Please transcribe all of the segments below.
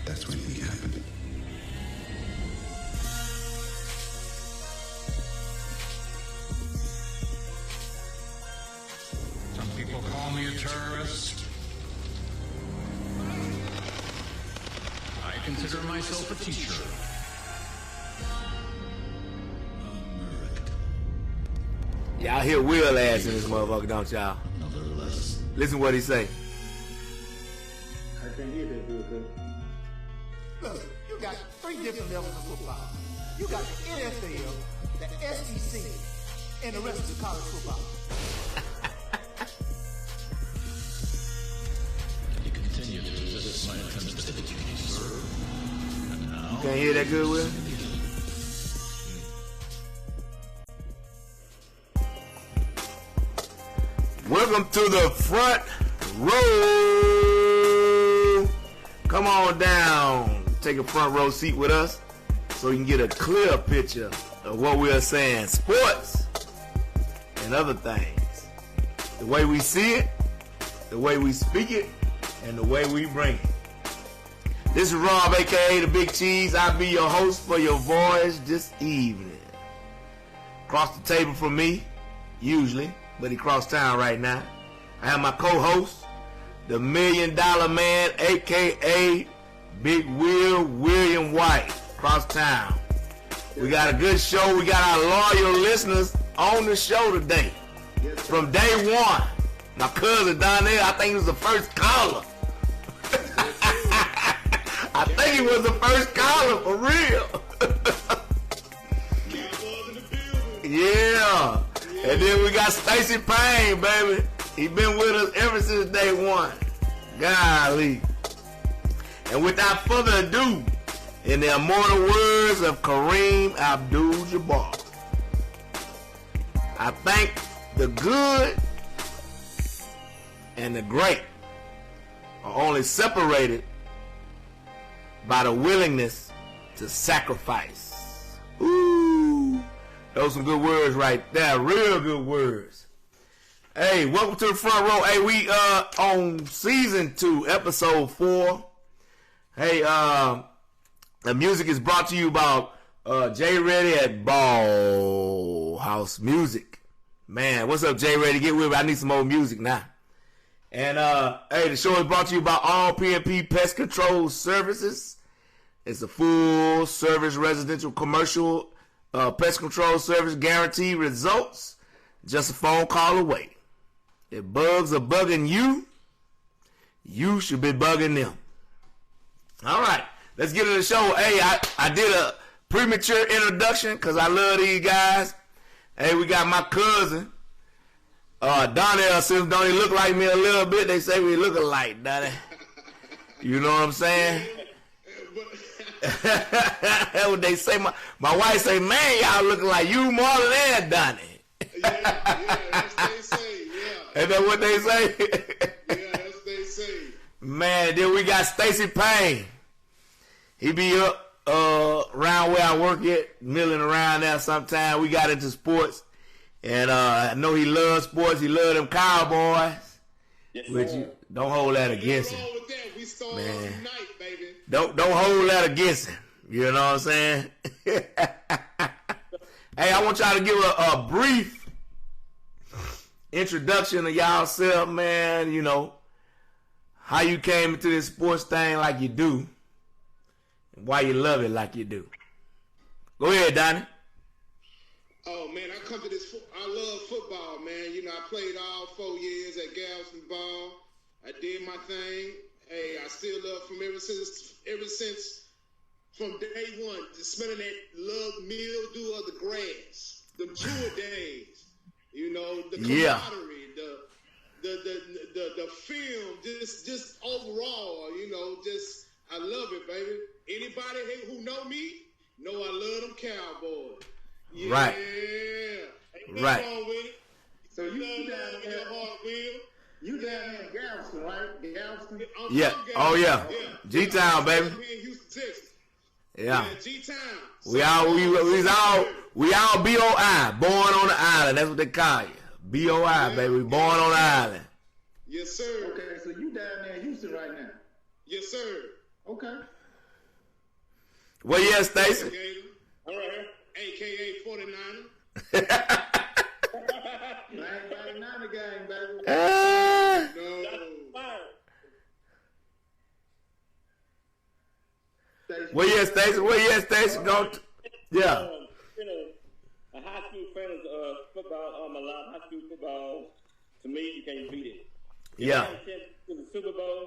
That's when he happened. Some people call me a terrorist. I consider myself a teacher. Y'all hear Will ass in this motherfucker, don't y'all? Listen what he say. I can't hear that good, though. Look, you got 3 different levels of football. You got the NFL, the SEC, and the rest of the college football. You continue to resist my attempts to educate you, sir. And now, You can't hear that good, Will? Welcome to the front row. Come on down. Take a front row seat with us so you can get a clear picture of what we are saying. Sports and other things. The way we see it, the way we speak it, and the way we bring it. This is Rob, a.k.a. The Big Cheese. I'll be your host for your voice this evening. Across the table from me, usually, but he crossed town right now, I have my co-host, the $1 Million Man, a.k.a. Big Will William White, cross town. We got a good show. We got our loyal listeners on the show today. From day one, my cousin Donnell, I think he was the first caller. I think he was the first caller, for real. Yeah. And then we got Stacy Payne, baby. He been with us ever since day one. Golly. And without further ado, in the immortal words of Kareem Abdul-Jabbar, I think the good and the great are only separated by the willingness to sacrifice. Ooh, those some good words right there. Real good words. Hey, welcome to the front row. Hey, we on season 2, episode 4. Hey, the music is brought to you by Jay Reddy at Ball House Music. Man, what's up, Jay Reddy? Get with me. I need some more music now. And hey, the show is brought to you by All PNP Pest Control Services. It's a full service residential commercial pest control service, guaranteed results just a phone call away. If bugs are bugging you, you should be bugging them. All right, let's get to the show. Hey, I did a premature introduction because I love these guys. Hey, we got my cousin, Donnell. Since don't he look like me a little bit, they say we look alike, Donnie. You know what I'm saying? That's what they say. My wife say, man, y'all looking like you more than that, Donnie. Yeah, that's what they say, yeah. Ain't that what they say? Yeah, that's what they say. Man, then we got Stacy Payne. He be up around where I work at, milling around there sometime. We got into sports. And I know he loves sports. He loves them Cowboys. Yes, which you don't hold that against him. With that. We start Man. tonight, baby. Don't hold that against him. You know what I'm saying? Hey, I want y'all to give a brief introduction of y'all self, man. You know, how you came into this sports thing like you do, and why you love it like you do. Go ahead, Donnie. Oh, man, I come to this. I love football, man. You know, I played all 4 years at Galveston Ball. I did my thing. Hey, I still love from ever since from day one, just smelling that mildew of the grass, the tour days, you know, the camaraderie, the film, just overall, you know, just I love it, baby. Anybody who know me know I love them Cowboys. Yeah. Right. Ain't Right. wrong with it. So you down down in your heart, Will. You down there in Galveston, right? Galveston? I'm Yeah. from Oh, yeah. Galveston. G-Town, baby. I'm in Houston, Texas. Yeah. G-Town. We all BOI, born on the island. That's what they call you. BOI, baby. We born on the island. Yes, sir. Okay, so you down there in Houston right now? Yes, sir. Okay. Well, yeah, Stacy. I'm right here. AKA 49er. Bang, Niner gang, baby. No. Well, yeah, Stacy. Go. Yeah. A high school fan of football all my life. High school football, to me, you can't beat it. Yeah. If I had a chance to the Super Bowl,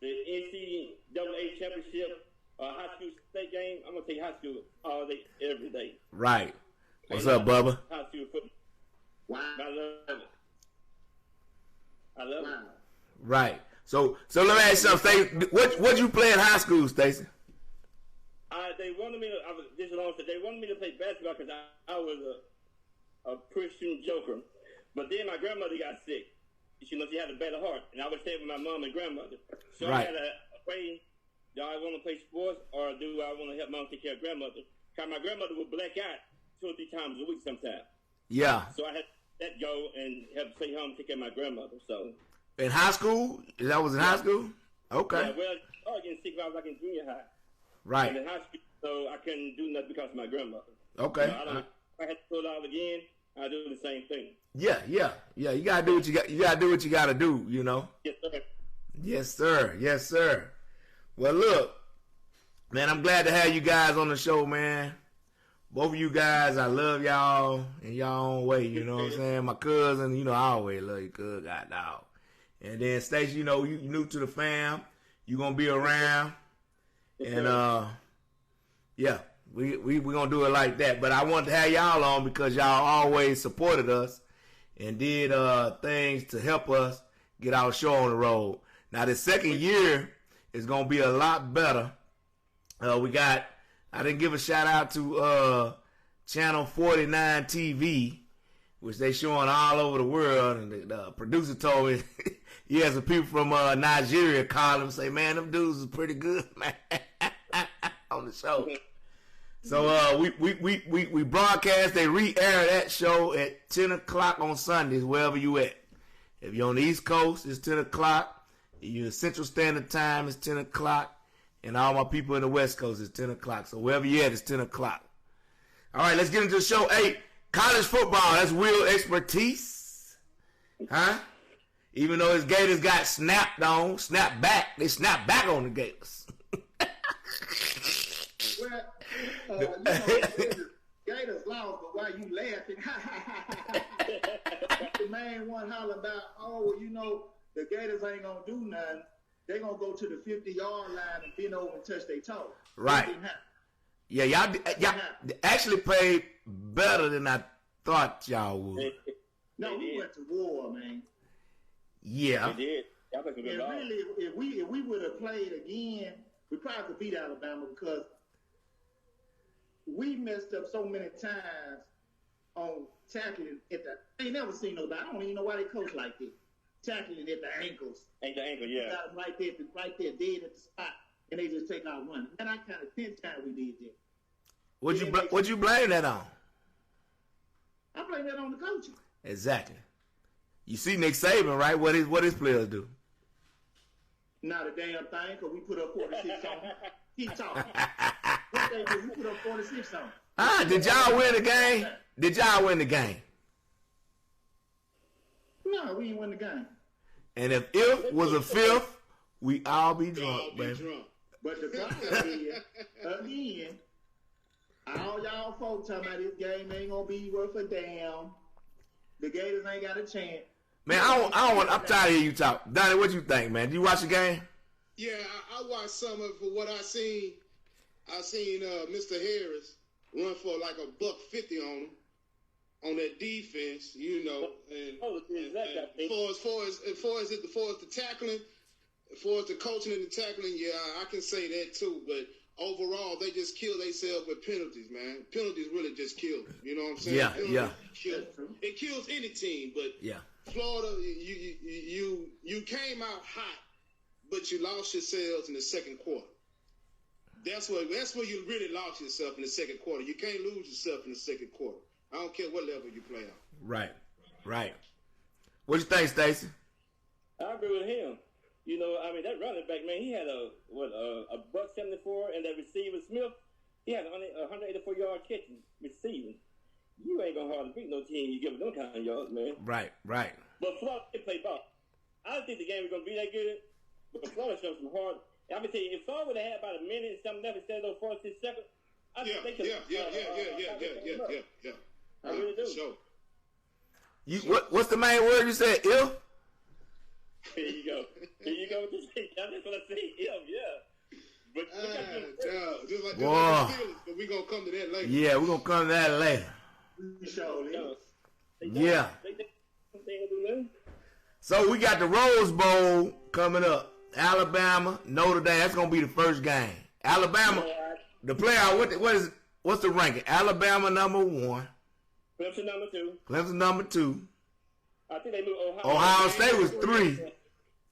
the NCAA championship, high school state game, I'm gonna take high school all day, every day. Right. What's up, Bubba? High school football. Wow. I love it. Right. So let me ask you something, Stacy. What you play in high school, Stacy? They wanted me to. They wanted me to play basketball because I was a Christian joker. But then my grandmother got sick. She had a better heart, and I was staying with my mom and grandmother. So Right. I had a way. Do I want to play sports or do I want to help mom take care of grandmother? Because my grandmother would black out 2 or 3 times a week sometimes. Yeah. So I had to let go and help stay home and take care of my grandmother. So In high school? That was in high school? Okay. yeah, well, I was getting sick when I was like in junior high. Right. And in high school, so I couldn't do nothing because of my grandmother. Okay. So if I had to pull it out again, I'd do the same thing. Yeah. You gotta do what you got. You gotta do what you gotta do. You know. Yes, sir. Yes, sir. Well, look, man, I'm glad to have you guys on the show, man. Both of you guys, I love y'all in y'all own way. You know what I'm saying? My cousin, I always love your cousin, God dog. And then Stacy, you new to the fam. You gonna be around, and yeah. We gonna do it like that, but I wanted to have y'all on because y'all always supported us and did things to help us get our show on the road. Now the second year is gonna be a lot better. I didn't give a shout out to channel 49 TV, which they showing all over the world, and the producer told me he has some people from Nigeria call him and say, man, them dudes is pretty good, man, on the show. So we broadcast, they re-air that show at 10 o'clock on Sundays, wherever you at. If you're on the East Coast, it's 10 o'clock. If you're Central Standard Time, it's 10 o'clock. And all my people in the West Coast, it's 10 o'clock. So wherever you're at, it's 10 o'clock. All right, let's get into the show. Hey, college football, that's real expertise. Huh? Even though his Gators got snapped back, they snapped back on the Gators. Well, Gators lost, but why you laughing? The man one holler about, the Gators ain't gonna do nothing. They gonna go to the 50-yard line and bend over and touch their toe. Right. Yeah, y'all actually played better than I thought y'all would. No, we went to war, man. Yeah. They did. Y'all played some good ball. Really, if we would have played again, we probably could beat Alabama because we messed up so many times on tackling at the. I ain't never seen nobody. I don't even know why they coach like this. Tackling at the ankles. Ain't the ankle, yeah. Got them right there, dead at the spot, and they just take out running. And I kind of 10 times we did that. What'd you blame that on? I blame that on the coaching. Exactly. You see Nick Saban, right? What his players do? Not a damn thing, because we put up 46 on them. Keep talking. What they do, we put up 46 on them. Did y'all win the game? Did y'all win the game? No, we didn't win the game. And if was a fifth, we all be drunk, baby. But the problem is, again, all y'all folks talking about this game ain't gonna be worth a damn. The Gators ain't got a chance. Man, I'm tired of hearing you talk. Donnie, what you think, man? Did you watch the game? Yeah, I watched some of it. For what I seen Mr. Harris run for like $150 on that defense, and as far as the tackling, as far as the coaching and the tackling, yeah, I can say that too. But overall, they just kill themselves with penalties, man. Penalties really just kill them. You know what I'm saying? Yeah. It kills any team, but yeah. Florida, you came out hot, but you lost yourselves in the second quarter. That's where you really lost yourself in the second quarter. You can't lose yourself in the second quarter. I don't care what level you play on. Right. What you think, Stacy? I agree with him. That running back, man, he had a $175 174, and that receiver Smith, he had 184 yard catching receiving. You ain't gonna hardly beat no team you give them kind of yards, man. Right. But Florida they play ball. I don't think the game was gonna be that good, but Florida showed some hard. I'm gonna tell you, if Florida would have had about a minute and something left instead of those 46 seconds, I think they could. Yeah. I really do. Sure. What's the main word you said? If? Here you go. That's what I say. Yeah. But just like Whoa. but we gonna come to that later. Yeah, we're gonna come to that later. Yeah. So we got the Rose Bowl coming up. Alabama, Notre Dame. That's gonna be the first game. Alabama, the playoff. What's the ranking? Alabama number 1. Clemson number 2. Clemson number 2. I think they moved Ohio State was 3.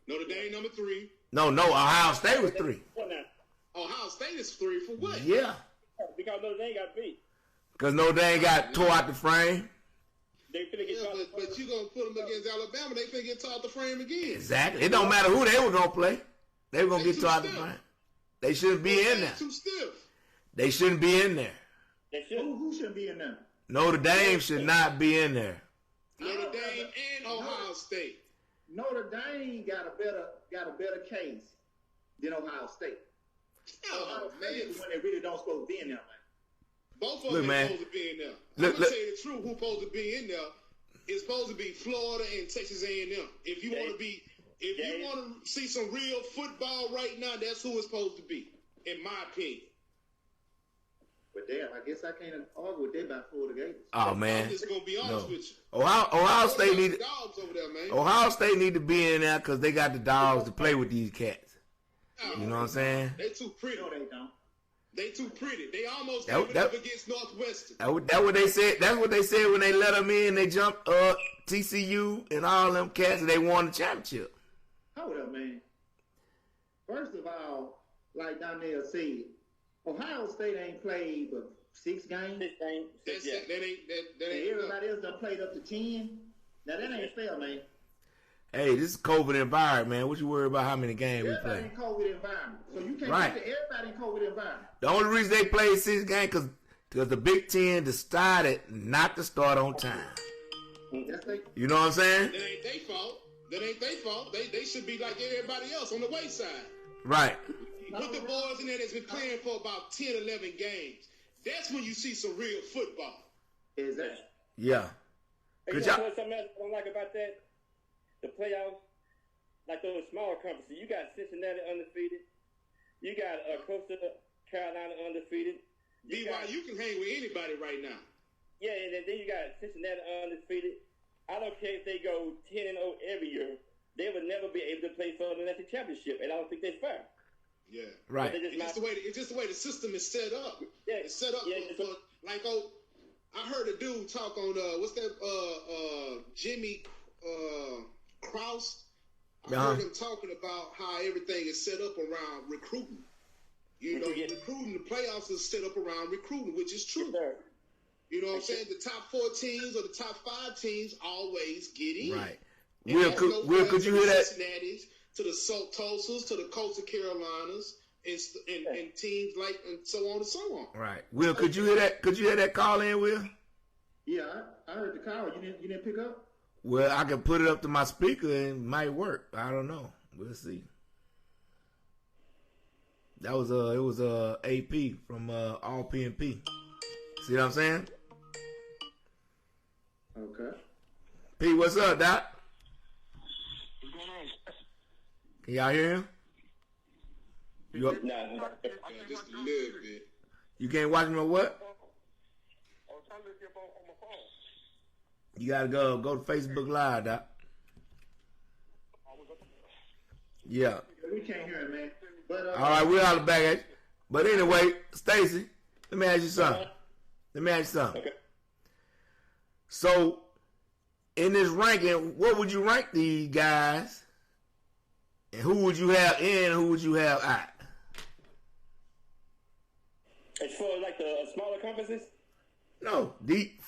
Notre Dame number 3. No, Ohio State was 3. Ohio State is 3 for what? Yeah. Because Notre Dame got beat. Because Notre Dame got tore out the frame. They finna get but you gonna put them against Alabama, they finna get tore out the frame again. Exactly. It don't matter who they were gonna play. They were gonna get tore out the frame. They shouldn't be in there. Too stiff. They shouldn't be in there. Who shouldn't be in there? Notre Dame should not be in there. Notre Dame and Ohio State. Notre Dame got a better case than Ohio State. Ohio State is when they really don't supposed to be in there, man. Both of them supposed to be in there. I'm gonna tell you the truth. Who's supposed to be in there? It's supposed to be Florida and Texas A&M. If you want to see some real football right now, that's who it's supposed to be, in my opinion. But damn, I guess I can't argue with that about Florida Gators. Oh man, I'm just gonna be honest with you. Ohio State need dogs over there, man. Ohio State need to be in there because they got the dogs to play with these cats. You know what I'm saying? They too pretty. No, they don't. They too pretty. They almost gave it up against Northwestern. That's what they said. That's what they said when they let them in. They jumped TCU and all them cats, and they won the championship. Hold up, man. First of all, like Donnell said, Ohio State ain't played but 6 games. That's it. That ain't everybody else done played up to 10. Now that ain't fair, man. Hey, this is COVID environment, man. What you worry about how many games we play? Everybody in COVID environment. So you can't right. get to everybody in COVID environment. The only reason they played 6 games because the Big Ten decided not to start on time. You know what I'm saying? That ain't their fault. They should be like everybody else on the wayside. Right. Put the boys in there that's been playing for about 10, 11 games. That's when you see some real football. Exactly. Yeah. Hey, you know something else I don't like about that? The playoffs, like those smaller conferences, you got Cincinnati undefeated. You got Coastal Carolina undefeated. BYU can hang with anybody right now. Yeah, and then you got Cincinnati undefeated. I don't care if they go 10-0 every year. They would never be able to play for the national championship, and I don't think that's fair. Yeah. Right. It's just the way the system is set up. Yeah. It's set up I heard a dude talk on what's that Jimmy Krause. I heard him talking about how everything is set up around recruiting. You know, recruiting, the playoffs is set up around recruiting, which is true. You know what I'm saying? The top 4 teams or the top 5 teams always get in. Right. Will, could you hear that? Cincinnati's, to the Tulsas, to the Coastal Carolinas, and teams like, and so on and so on. Right. Will, could you hear that? Could you hear that call in, Will? Yeah, I heard the call. You didn't pick up? Well, I can put it up to my speaker and it might work. I don't know. We'll see. That was it was AP from All PNP. See what I'm saying? Okay. P, what's up, Doc? What's going on? Can y'all hear him? You up? Nah. Just a little bit. You can't watch him or what? I was trying to look up on my phone. You gotta go to Facebook Live, Doc. Yeah. We can't hear him, man. But all right, we'll holler back at you. But anyway, Stacy, let me ask you something. Okay. So, in this ranking, what would you rank these guys? And who would you have in and who would you have out? As far as like the smaller conferences? No, we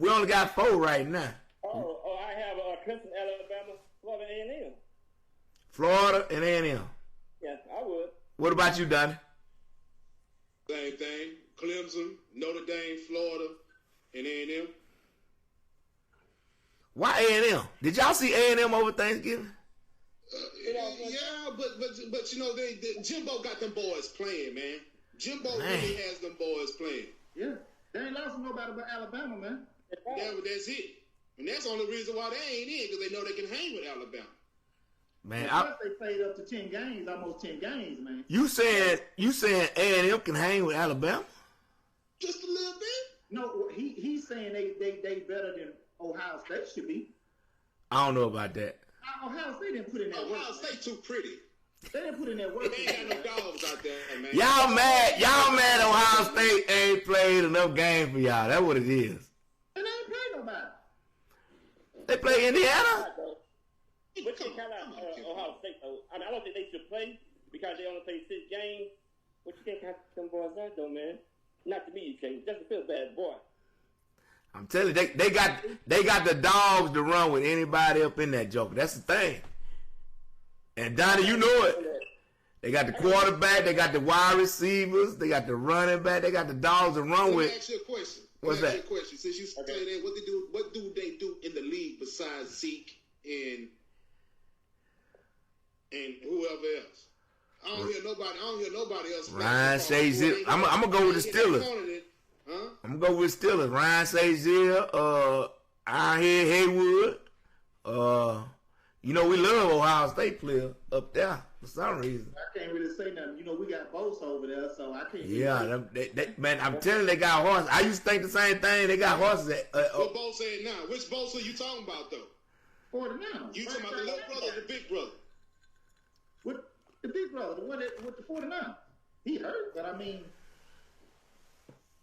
only got 4 right now. Oh, I have Clemson, Alabama, Florida, A&M. Florida and A&M. Yeah, I would. What about you, Donnie? Same thing. Clemson, Notre Dame, Florida, and A&M. Why A&M? Did y'all see A&M over Thanksgiving? Yeah, but you know, Jimbo got them boys playing, man. Jimbo really has them boys playing. Yeah. They ain't lost nobody but Alabama, man. That's it. And that's the only reason why they ain't in, because they know they can hang with Alabama. Man, they played up to 10 games, almost 10 games, man. You saying A&M can hang with Alabama? Just a little bit. No, he's saying they better than Ohio State should be. I don't know about that. Ohio State didn't put in that work. Ohio State too pretty. They didn't put in that work. They ain't got no dogs out there, man. Y'all mad Ohio State ain't played enough games for y'all. That's what it is. And they ain't played nobody. They play Indiana? But you count out Ohio State, though. I mean, I don't think they should play because they only played 6 games. What you can't count them boys out, though, man? Not to me, you can't. Just feel bad, boy. I'm telling you, they got the dogs to run with anybody up in that joker. That's the thing. And Donnie, you know it. They got the quarterback, they got the wide receivers, they got the running back, they got the dogs to run with. Let me ask you a question. What's that? Since you say that, what do they do in the league besides Zeke and whoever else? I don't hear nobody else. Ryan Shazier. I'm gonna go with the Steelers. Huh? I'm gonna go with Steelers. Ryan Shazier, Ironhead Haywood. You know we love Ohio State players up there for some reason. I can't really say nothing. You know we got Bosa over there, so I can't. Yeah, man, I'm telling you, they got horses. I used to think the same thing. They got horses. What Bosa now? Which Bosa you talking about though? 49. You talking about the little brother, or the big brother? What the big brother? The one with the 49. He hurt, but I mean,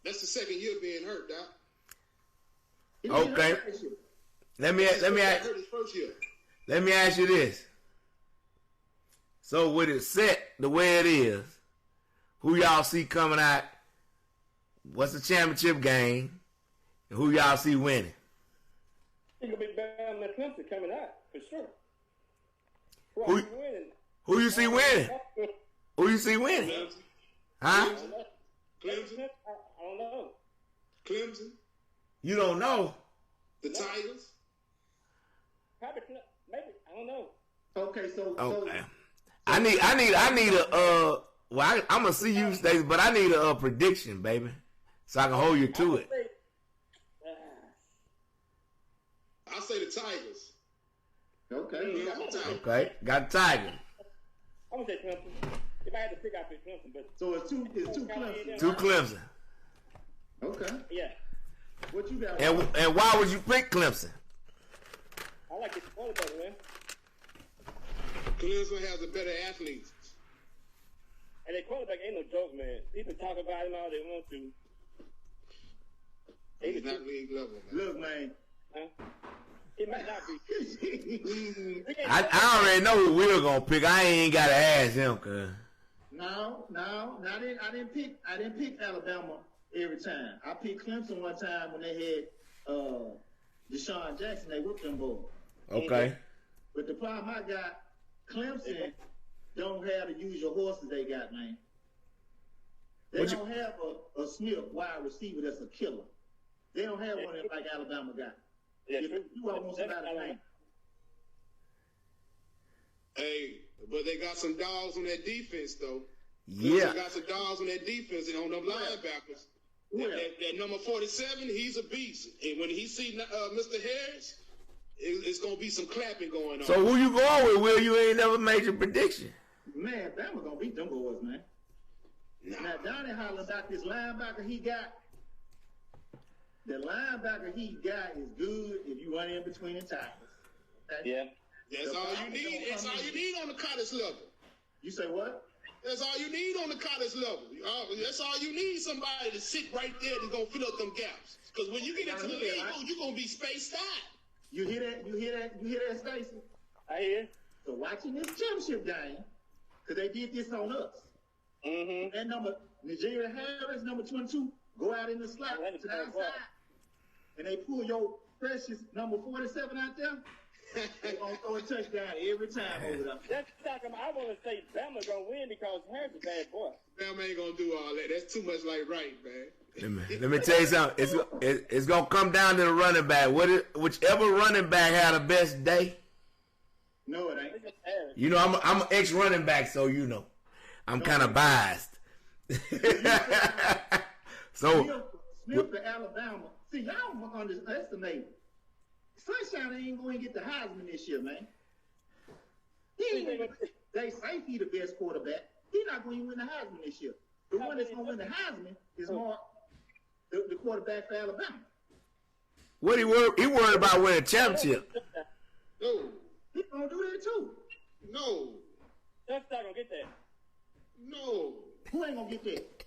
that's the second year being hurt, Doc. Okay. Let me hurt his first year. Let me ask you this. So with it set the way it is, who y'all see coming out? What's the championship game? And who y'all see winning? It's gonna be better than Clemson coming out for sure. Who you see winning? Who you see winning? Clemson. Huh? Clemson. I don't know. Clemson. You don't know. The Tigers. Probably, maybe. I don't know. Okay, so Okay. I need a well, I'm gonna see you, Stacy, but I need a prediction, baby, so I can hold you to it. I'll say the Tigers. Okay. Okay, got Tiger. I'm gonna say Clemson. If I had to pick, I'd pick Clemson. But So it's two Clemson. Two Clemson. Okay. yeah, What you got? And why would you pick Clemson? I like this quarterback, man. Clemson has a better athlete. And their quarterback ain't no joke, man. People talk about him all they want to. He's not league level, man. Look, man. Huh? It might not be. I already know who we're gonna pick. I ain't gotta ask him, cause No, I didn't pick Alabama every time. I picked Clemson one time when they had Deshaun Jackson. They whipped them boys. okay. But the problem I got, Clemson don't have the usual horses they got, man. They don't have a Smith wide receiver that's a killer. They don't have one like Alabama got. Yeah, If you want somebody to play. Hey, but they got some dogs on that defense, though. Yeah. They got some dogs on that defense and on them linebackers. That number 47, he's a beast. And when he see Mr. Harris, it's going to be some clapping going on. So who you going with, Will? You ain't never made your prediction. Man, Bama gonna beat them boys, man. Nah. Now Donnie hollering about this linebacker he got. The linebacker he got is good if you run in between the tackles. Okay? Yeah. That's all you need. That's all you need on the college level. You say what? That's all you need on the college level. That's all you need, somebody to sit right there and go fill up them gaps. Because when you get into the league, you're going to be spaced out. You hear that, Stacy? I hear. So watching this championship game, because they did this on us. Mm-hmm. That number, Nigeria Harris, number 22, go out in the slot to the outside, and they pull your precious number 47 out there. They gonna throw a touchdown every time over there. That's like I want to say Bama gonna win because Harris a bad boy. Bama ain't gonna do all that. That's too much like right, man. Let me tell you something. It's gonna come down to the running back. Whichever running back had the best day. No, it ain't. You know, I'm an ex-running back, so you know, I'm kind of biased. So Smith to Alabama. See, y'all underestimate. Sunshine ain't going to get the Heisman this year, man. They say he the best quarterback. He not going to win the Heisman this year. The one that's going to win the Heisman is Mark, the quarterback for Alabama. What he worried about winning a championship. No. He going to do that too. No. That's not gonna get that. No. Who ain't going to get that?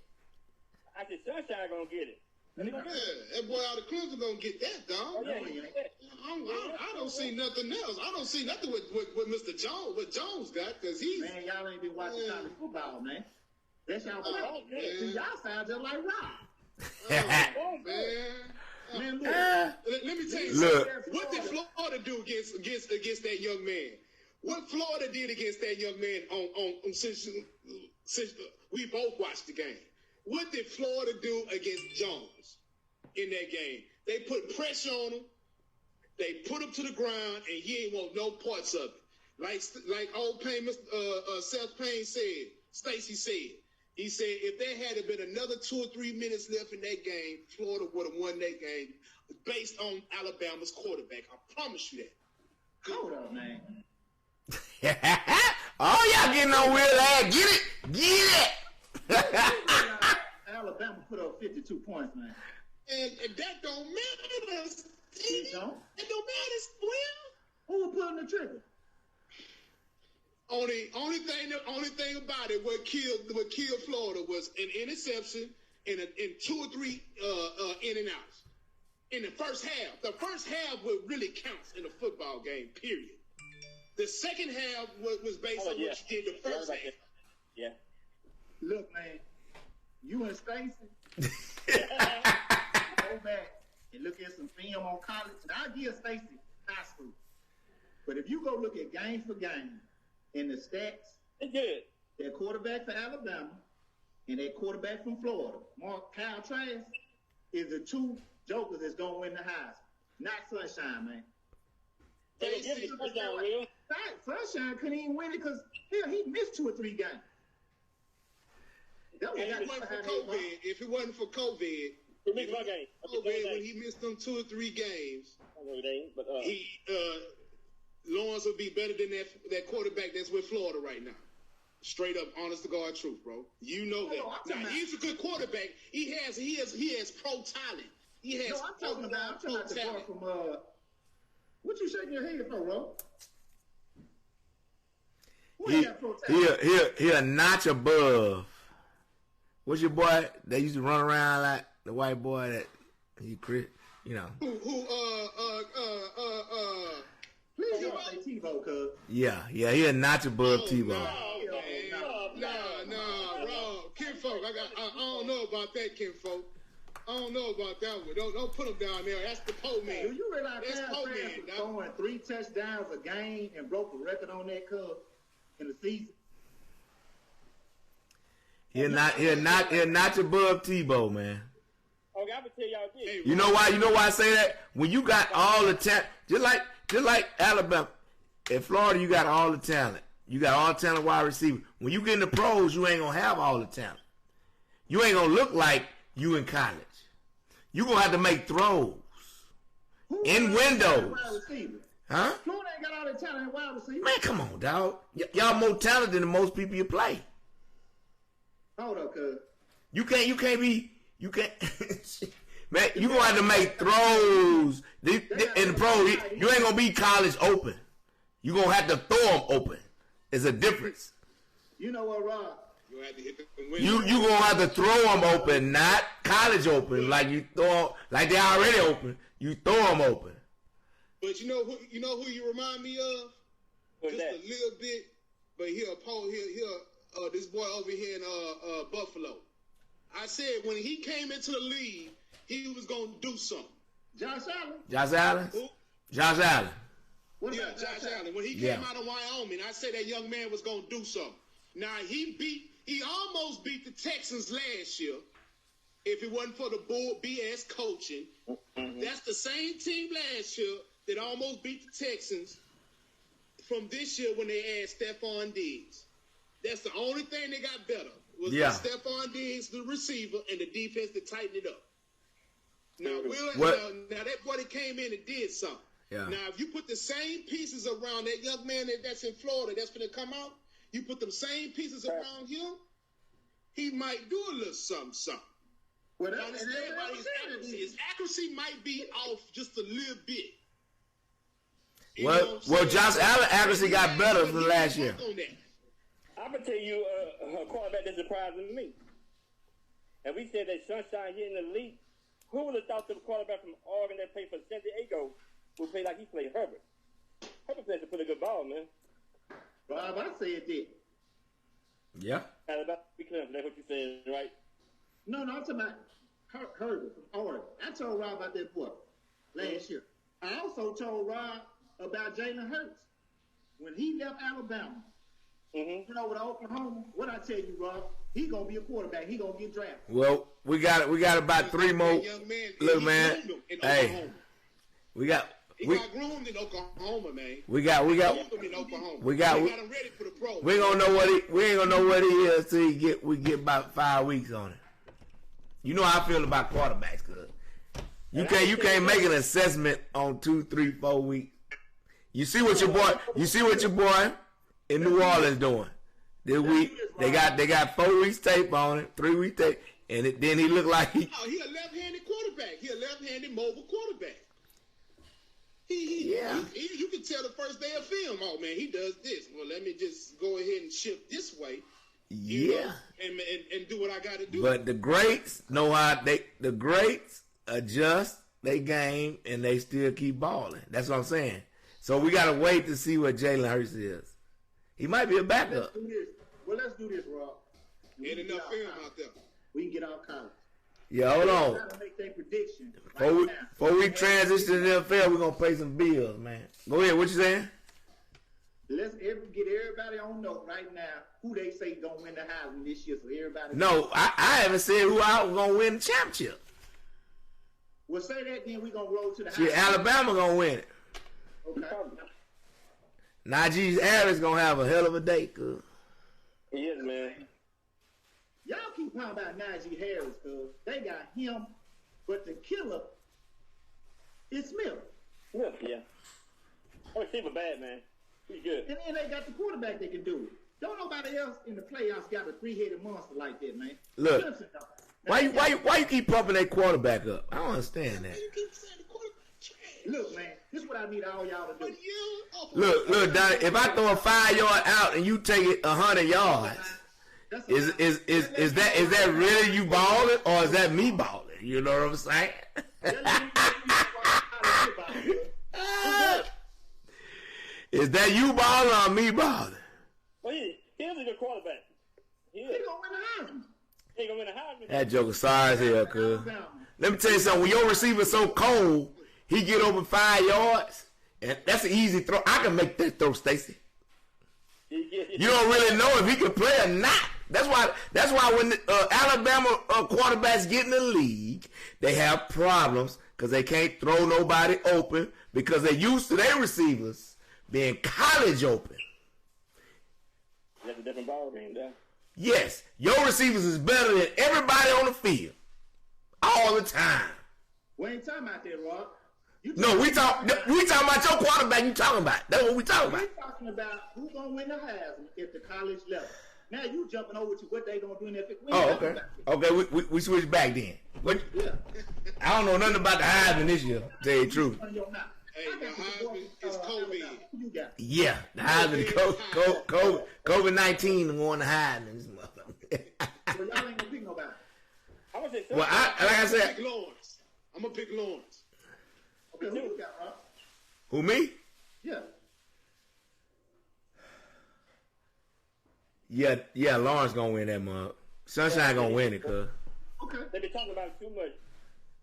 I said Sunshine gonna get it. That boy out of Clemson gonna get that, dog. Oh, yeah, I don't see nothing else. I don't see nothing with Mr. Jones, what Jones got, because he's... Man, y'all ain't been watching college football, man. That's y'all problem. See, y'all sound just like Rob. Man, look. Let me tell you something. What did Florida do against that young man? What Florida did against that young man on since we both watched the game? What did Florida do against Jones in that game? They put pressure on him. They put him to the ground, and he ain't want no parts of it. Like old Payne, Seth Payne said, Stacy said. He said if there had been another 2 or 3 minutes left in that game, Florida would have won that game based on Alabama's quarterback. I promise you that. Hold up, man. Oh, y'all getting on real ass. Get it. Get it. Alabama put up 52 points, man. And that don't matter. It don't? It don't matter, Will. Who was pulling the trigger? Only thing about it, what killed Florida was an interception and 2 or 3 in and outs. In the first half. The first half what really counts in a football game, period. The second half was based on what you did the first half. Yeah. Look, man, you and Stacy go back and look at some film on college. And I'll give Stacy high school. But if you go look at game for game and the stats, it's good. That quarterback for Alabama and that quarterback from Florida, Kyle Trask, is the 2 jokers that's going to win the Heisman. Not Sunshine, man. Sunshine couldn't even win it because he missed 2 or 3 games. If it wasn't for COVID, when he missed them 2 or 3 games, Lawrence would be better than that quarterback that's with Florida right now. Straight up, honest to God truth, bro. You know that. Now he's a good quarterback. He has pro talent. I'm talking about the boy from what you shaking your head for, bro? He a notch above. What's your boy that used to run around like the white boy that he you know? Please don't say Tebow, cuz. Yeah, he a notch above Tebow. No, bro. Kinfolk, I don't know about that, Kinfolk. I don't know about that one. Don't put him down there. That's the pole man. Do you realize Kyle Trask was throwing 3 touchdowns a game and broke the record on that cub in the season? He'll not above Tebow, man. Okay, I'm gonna tell y'all this. You know why? You know why I say that? When you got all the talent, just like Alabama, in Florida, you got all the talent. You got all the talent wide receiver. When you get in the pros, you ain't gonna have all the talent. You ain't gonna look like you in college. You gonna have to make throws in windows. Huh? Florida ain't got all the talent in wide receiver. Man, come on, dog. Y'all more talented than most people you play. Hold up, cuz. You can't be. Man, you gonna have to make throws. In the pro, you ain't gonna be college open. You gonna have to throw them open. It's a difference. You know what, Rob? You gonna have to throw them open, not college open. Like they already open. You throw them open. But you know who you remind me of? Just a little bit. But this boy over here in Buffalo. I said when he came into the league, he was gonna do something. Josh Allen. Josh Allen. Who? Josh Allen. Yeah, Josh Allen. When he came out of Wyoming, I said that young man was going to do something. Now, he almost beat the Texans last year if it wasn't for the bull BS coaching. Mm-hmm. That's the same team last year that almost beat the Texans from this year when they had Stephon Diggs. That's the only thing they got better was Stephon Diggs, the receiver, and the defense to tighten it up. Now, now that boy that came in and did something. Yeah. Now, if you put the same pieces around that young man that's in Florida that's going to come out, you put them same pieces around him, he might do a little something. Well, his accuracy might be off just a little bit. Well, Josh Allen accuracy got better from last year. I'm going to tell you a quarterback that surprised me. And we said that Sunshine here in the league. Who would have thought the quarterback from Oregon that played for San Diego would play like he played Herbert? Herbert plays a pretty good ball, man. Rob, I said that. Yeah. That's what you said, right? No, I'm talking about Herbert from Oregon. I told Rob about that boy last year. I also told Rob about Jalen Hurts when he left Alabama. Mm-hmm. Went over to Oklahoma. What I tell you, Rob? He gonna be a quarterback. He gonna get drafted. Well, we got about 3 more. Look, man. Hey, we got. He got groomed in Oklahoma, man. We got him ready for the pro. We ain't gonna know what he is till we get about 5 weeks on it. You know how I feel about quarterbacks, cuz you can't make an assessment on 2, 3, 4 weeks. You see what your boy in New Orleans doing this week. They got 4 weeks tape on it, 3 weeks tape, and then he looked like he a left-handed quarterback. He a left-handed mobile quarterback. You can tell the first day of film, oh man, he does this. Well, let me just go ahead and shift this way. Yeah. And do what I got to do. But the greats know how the greats adjust their game and they still keep balling. That's what I'm saying. So we gotta wait to see what Jalen Hurts is. He might be a backup. Let's do this, Rob. Ain't enough film out there. We can get our college. Yeah, hold on. Trying to make that prediction before we transition to the NFL, we're gonna pay some bills, man. Go ahead. What you saying? Let's get everybody on note right now who they say gonna win the Heisman this year. So everybody. No, I haven't said who I was gonna win the championship. Well, say that then we gonna roll to the Heisman. Alabama gonna win it. Okay. Najee Harris gonna have a hell of a day, cuz. He is, man. Y'all keep talking about Najee Harris, cuz they got him, but the killer is Smith. Smith, yeah. Oh, he's a bad man. He's good. And then they got the quarterback that can do it. Don't nobody else in the playoffs got a 3-headed monster like that, man. Look, why you keep pumping that quarterback up? I don't understand that. You keep saying the quarterback trash. Look, man, this is what I need all y'all to do. Look, Donnie, if I throw a 5-yard out and you take it 100 yards, is that really you balling or is that me balling? You know what I'm saying? Is that you balling or me balling? Well, he's a good quarterback. He gonna win the Heisman. He gonna win the Heisman. That joker sorry as hell, cuz. Let me tell you something. When your receiver's so cold, he get over 5 yards, and that's an easy throw. I can make that throw, Stacy. You don't really know if he can play or not. That's why when Alabama quarterbacks get in the league, they have problems because they can't throw nobody open because they're used to their receivers being college open. That's a different ball game, though. Yes, your receivers is better than everybody on the field all the time. We ain't talking about that, Rob. No, we talking about your quarterback. You talking about? That's what we talking about. We talking about who's gonna win the Heisman at the college level. Now you jumping over to what they gonna do in that. Okay. Okay, we switch back then. Yeah. I don't know nothing about the Heisman this year. To tell you the truth. Hey, the Heisman is COVID. Yeah, the Heisman, COVID-19 won the Heisman. So y'all ain't gonna pick nobody. Well, like I said, I'm gonna pick Lawrence. Okay, who you got, Rob? Who, me? Yeah, Lawrence gonna win that month. Sunshine gonna win it, cuz. Okay. They been talking about it too much.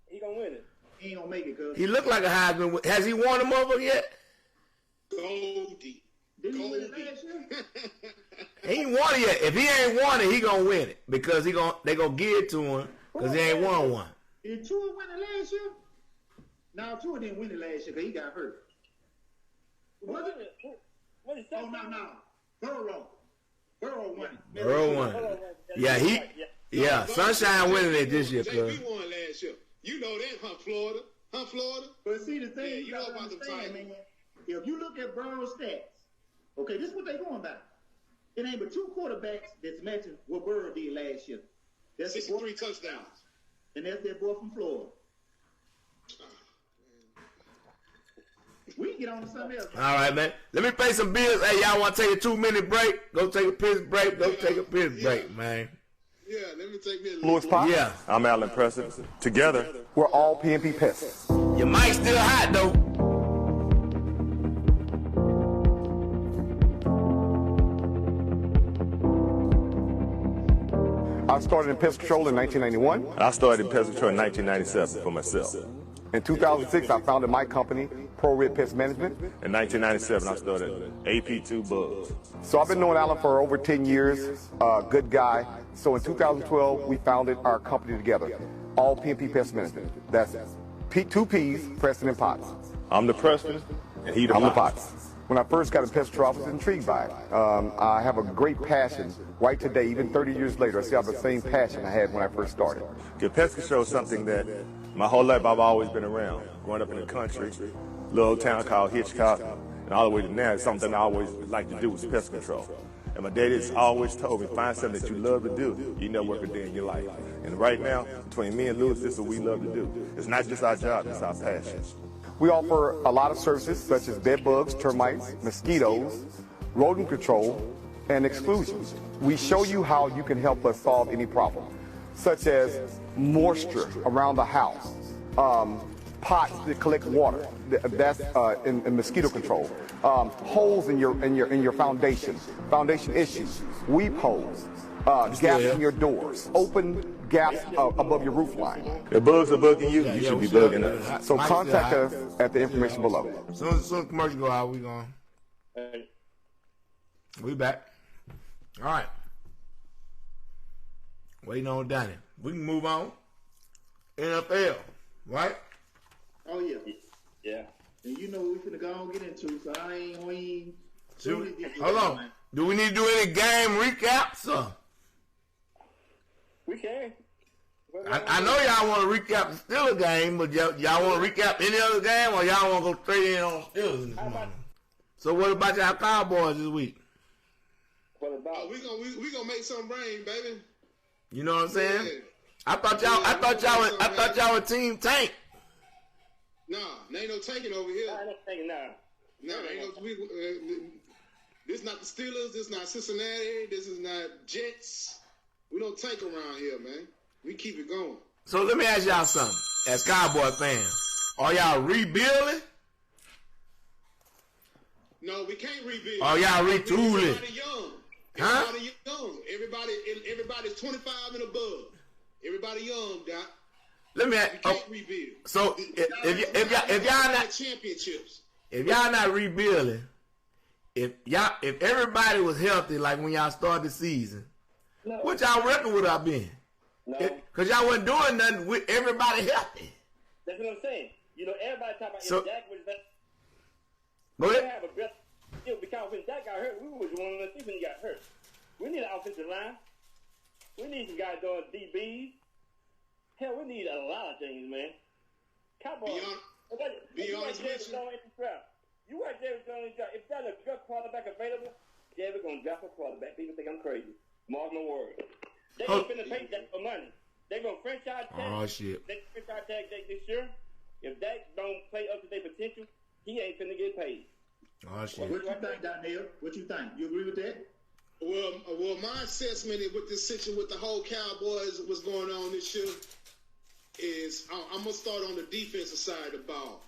He gonna win it. He ain't gonna make it, cuz. He look like a Heisman. Has he won a motherfucker yet? Goldie. Did he win it last year? He ain't won it yet. If he ain't won it, he gonna win it because they gonna give it to him because he ain't won one. Did Tua win it last year? No, Tua didn't win it last year because he got hurt. Was it? What is that? Oh, no. Burrow won it. Burrow won it. Yeah, Sunshine winning it this year, cuz. JP won last year. You know that, Florida. But see, the thing Yeah, you got to understand, man, if you look at Burrow's stats, okay, this is what they going by. It ain't but 2 quarterbacks that's matching what Burrow did last year. That's 63 touchdowns. And that's that boy from Florida. We can get on to something else. All right, man. Let me pay some bills. Hey, y'all want to take a 2-minute break? Go take a piss break. Take a piss break, man. Yeah, let me take me a Louis Pop. Yeah. I'm Alan Preston. Together, we're all PNP Pests. Your mic's still hot, though. I started in pest control in 1991. I started in pest control in 1997 for myself. In 2006, I founded my company, Pro Red Pest Management. In 1997, I started AP2 Bugs. So I've been knowing Alan for over 10 years, good guy. So in 2012, we founded our company together, All PNP Pest Management. That's two P's, Preston and Potts. I'm the Preston, and he the I'm the Potts. Potts. When I first got in pest control, I was intrigued by it. I have a great passion right today, even 30 years later. I still have the same passion I had when I first started. Because pest control is something that my whole life I've always been around. Growing up in the country, little town called Hitchcock, and all the way to now, it's something I always like to do is pest control. And my daddy's always told me, find something that you love to do. You never work a day in your life. And right now, between me and Louis, this is what we love to do. It's not just our job, it's our passion. We offer a lot of services such as bed bugs, termites, mosquitoes, rodent control, and exclusions. We show you how you can help us solve any problem, such as moisture around the house, pots that collect water, that's in mosquito control, holes in your foundation issues, weep holes, gaps in your doors, open gaps above your roof line. If bugs are bugging you, you should be bugging us. So contact us at the information below. As soon as the commercial go out, we going. We back. All right. Waiting on Donnie. We can move on. NFL, right? Oh, yeah. Yeah. And you know what we finna go and get into, so we ain't Hold on. Do we need to do any game recaps? We can. I know y'all want to recap the Steelers game, but y'all want to recap any other game, or y'all want to go straight in on Steelers this morning? So what about y'all Cowboys this week? What about? We gonna make some rain, baby. You know what I'm saying? Yeah. I thought y'all were Team Tank. Nah, there ain't no tanking over here. I don't think now. Nah, ain't no. This not the Steelers. This not Cincinnati. This is not Jets. We don't tank around here, man. We keep it going. So let me ask y'all something. As Cowboy fans, are y'all rebuilding? No, we can't rebuild. Are y'all retooling? Everybody young. Huh? Everybody young. Everybody's 25 and above. Everybody young, Doc. Let me ask. We can't rebuild. So if y'all not championships, if y'all not rebuilding, if everybody was healthy like when y'all started the season, what y'all record would have been? No. Because y'all wasn't doing nothing with everybody healthy. That's what I'm saying. You know, everybody talking about So- if Dak was that. Go We ahead. have a best. Because when Dak got hurt, we was one of the people that got hurt. We need an offensive line. We need some guys doing DBs. Hell, we need a lot of things, man. Cowboys. be honest with you. You watch David Jones in the draft. If there's a good quarterback available, yeah, we're going to draft a quarterback. People think I'm crazy. Mark my words. They're going to pay Dak for money. They're going to franchise tag. Oh, shit. They franchise tag Dak this year. If Dak don't play up to their potential, he ain't finna get paid. Oh, shit. What you think, Donnell? What you think? You agree with that? Well, my assessment with this situation with the whole Cowboys, what's going on this year, is I'm gonna start on the defensive side of the ball.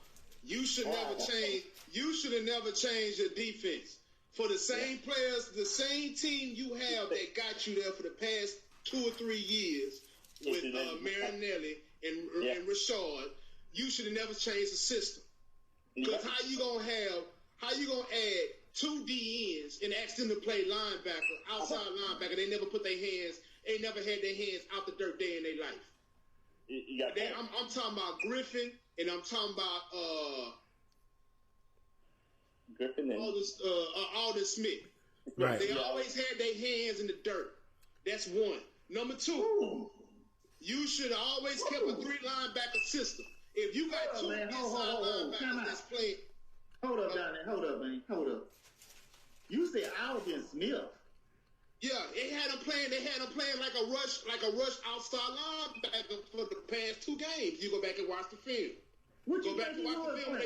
You should never change. You should have never changed your defense for the same players, the same team you have that got you there for the past 2 or 3 years with Marinelli and Rashard. You should have never changed the system. Because how you gonna have How you gonna add 2 DNs and ask them to play linebacker, outside linebacker? They never put their hands. They never had their hands out the dirt day in their life. I'm talking about Griffin, and I'm talking about Griffin and Alden Smith. Right. They always had their hands in the dirt. That's one. Number 2, you should have always kept a 3 linebacker system. If you got 2 inside linebackers that's playing. Hold up, Donnie. Hold up, man. Hold up. You said Alden Smith. Yeah, they had them playing like a rush outside linebacker for the past 2 games. You go back and watch the film. Go back and watch the film when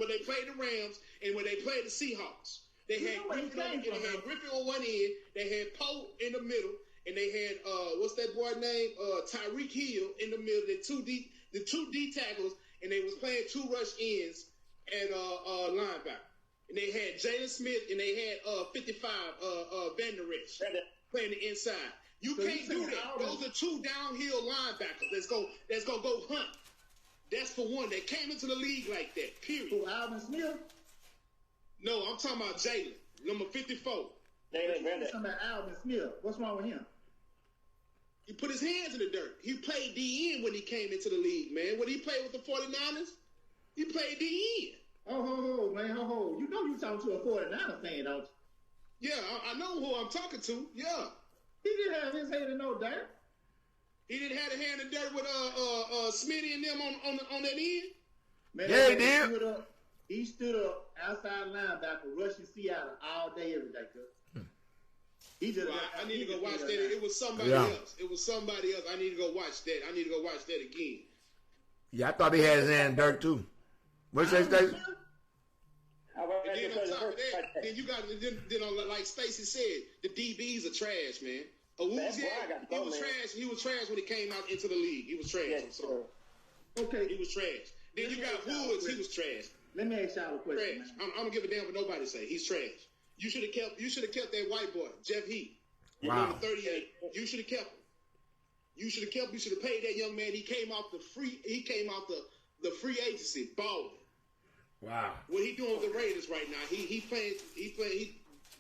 they played the Rams and when they played the Seahawks. They had Griffin on one end, they had Poe in the middle, and they had what's that boy name? Tyreek Hill in the middle, the two D tackles, and they was playing 2 rush ends and linebacker. And they had Jalen Smith and they had 55 Van Der Esch playing the inside. You can't do that. Those are 2 downhill linebackers. Let's go go hunt. That's for one. They came into the league like that. Period. Who, Alden Smith? No, I'm talking about Jalen, number 54. Talking about Alden Smith. What's wrong with him? He put his hands in the dirt. He played DN when he came into the league, man. When he played with the 49ers, he played DN. Oh, man, you know you talking to a 49er fan, don't you? Yeah, I know who I'm talking to. Yeah. He didn't have his hand in no dirt. He didn't have a hand in dirt with Smitty and them on that end. Man, yeah, he did. He stood up outside linebacker, rushing Seattle all day, every day. He just. I need to go watch that. It was somebody else. It was somebody else. I need to go watch that. I need to go watch that again. Yeah, I thought he had his hand in dirt too. What's that, Stacy? And then on top of that, then you got like Stacy said, the DBs are trash, man. He was trash when he came out into the league. He was trash. Yes, I'm sorry. Okay. He was trash. Then you got Woods. He was trash. Let me ask y'all a question. I'm gonna give a damn what nobody say. He's trash. You should have kept that white boy, Jeff Heath. Wow. 38. You should have kept him. You should have paid that young man. He came off the free agency, balling. Wow. What he doing with the Raiders right now? He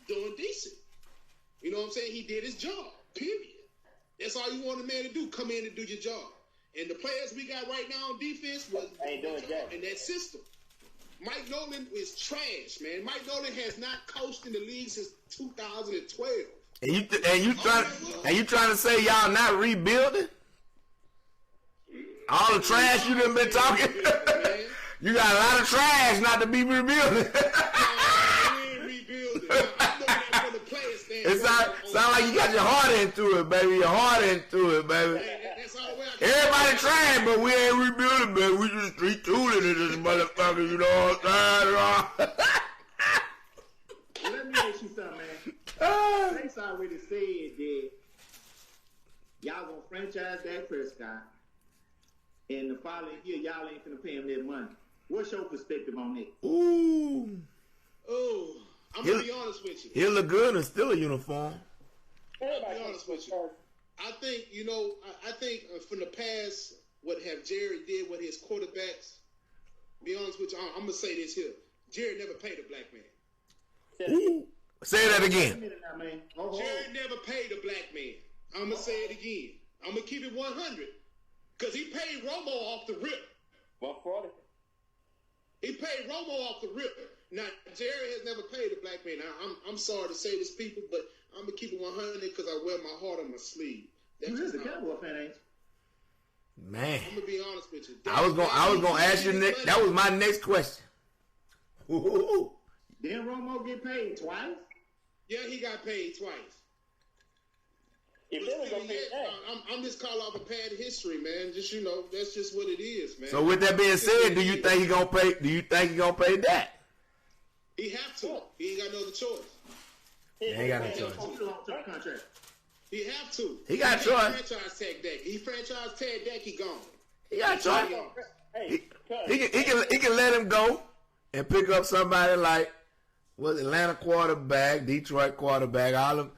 doing decent. You know what I'm saying? He did his job. Period. That's all you want a man to do. Come in and do your job. And the players we got right now on defense was in that system. Mike Nolan is trash, man. Mike Nolan has not coached in the league since 2012. And you trying to say y'all not rebuilding? All the trash you done been talking. You got a lot of trash not to be rebuilding. We ain't rebuilding. I'm looking at it from the player standpoint. It sound like you got your heart into it, baby. Your heart into it, baby. That's all everybody trying, but we ain't rebuilding, baby. We just retooling in this motherfucker, you know what I'm saying? Let me ask you something, man. Stacy already said that y'all gonna franchise Dak Prescott, and the following year y'all ain't gonna pay him that money. What's your perspective on that? Ooh. Oh, I'm gonna be honest with you. He'll look good in still a uniform. I'll be honest with you. I think, I think from the past, what have Jerry did with his quarterbacks, be honest with you, I'm going to say this here. Jerry never paid a black man. Ooh. Say that again. Jerry never paid a black man. I'm going to say it again. I'm going to keep it 100. Because he paid Romo off the rip. 140. He paid Romo off the rip. Now, Jerry has never paid a black man. I'm sorry to say this, people, but I'm going to keep it 100 because I wear my heart on my sleeve. You is a Cowboy fan, ain't you? Man. I'm going to be honest with you. I was going to ask you next. That was my next question. Ooh. Didn't Romo get paid twice? Yeah, he got paid twice. I'm just calling off a bad history, man. Just that's just what it is, man. So with that being said, do you think he gonna pay? Do you think he gonna pay that? He have to. He ain't got no other choice. He ain't got no choice. Long-term contract. He have to. He got a choice. Franchise tag Dak. He franchise tag Dak. He gone. He got a choice. He can let him go and pick up somebody like Atlanta quarterback, Detroit quarterback, all them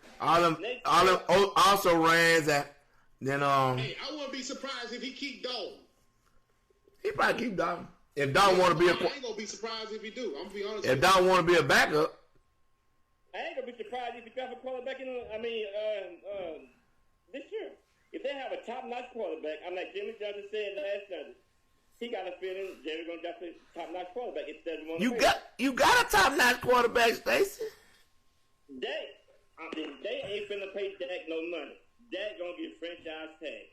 also ran that. Then Hey, I wouldn't be surprised if he keep Donnell. He probably keep Donnell. if Don want to be I ain't gonna be surprised if he do. I'm gonna be honest. If Don want to be a backup, I ain't gonna be surprised if he draft a quarterback this year. If they have a top-notch quarterback, I'm like Jimmy Johnson said last Sunday, he got a feeling Jerry gonna draft a top-notch quarterback. If doesn't want to you got a top-notch quarterback, Stacy. They ain't finna pay Dak no money. Dak gonna get franchise tag.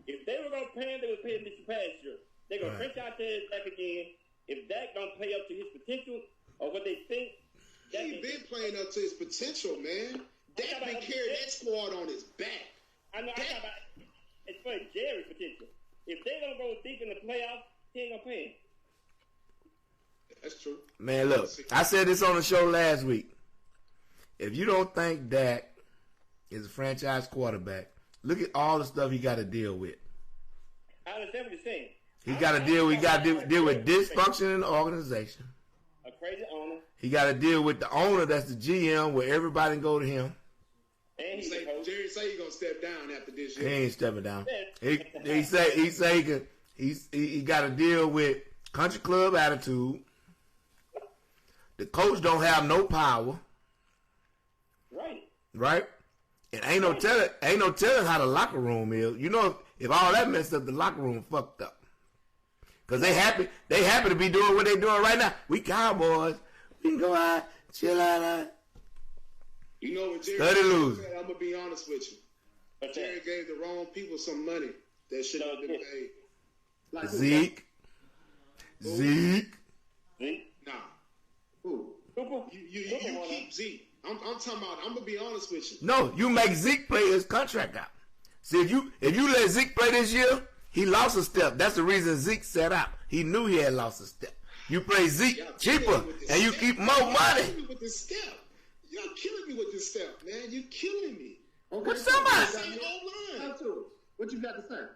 If they were gonna pay him, they would pay him this past year. They gonna franchise tag Dak again. If Dak don't play up to his potential or what they think, he been playing up to his potential, man. Dak been carrying that squad on his back. I know. I talk about it's for Jerry's potential. If they don't go deep in the playoffs, he ain't gonna pay him. That's true. Man, look, I said this on the show last week. If you don't think Dak is a franchise quarterback, look at all the stuff he got to deal with. I understand what you're saying. He got to deal with dysfunction in the organization. A crazy owner. He got to deal with the owner that's the GM, where everybody can go to him. And Jerry say he's gonna step down after this year. He ain't stepping down. He say he got to deal with country club attitude. The coach don't have no power. Right? And ain't no telling how the locker room is. You know, if all that messed up, the locker room fucked up. Cause they happy to be doing what they doing right now. We Cowboys. We can go out, chill out. You know what Jerry said? I'm gonna be honest with you. Jerry gave the wrong people some money that should have been paid. Like Zeke. Nah. Who? You keep Zeke. I'm talking about. I'm gonna be honest with you. No, you make Zeke play his contract out. See, if you let Zeke play this year, he lost a step. That's the reason Zeke set out. He knew he had lost a step. You play Zeke cheaper, and you keep more money. Y'all killing me with this step. Y'all killing me with this step, man. You killing me. Okay, what you talking about? What you got to say?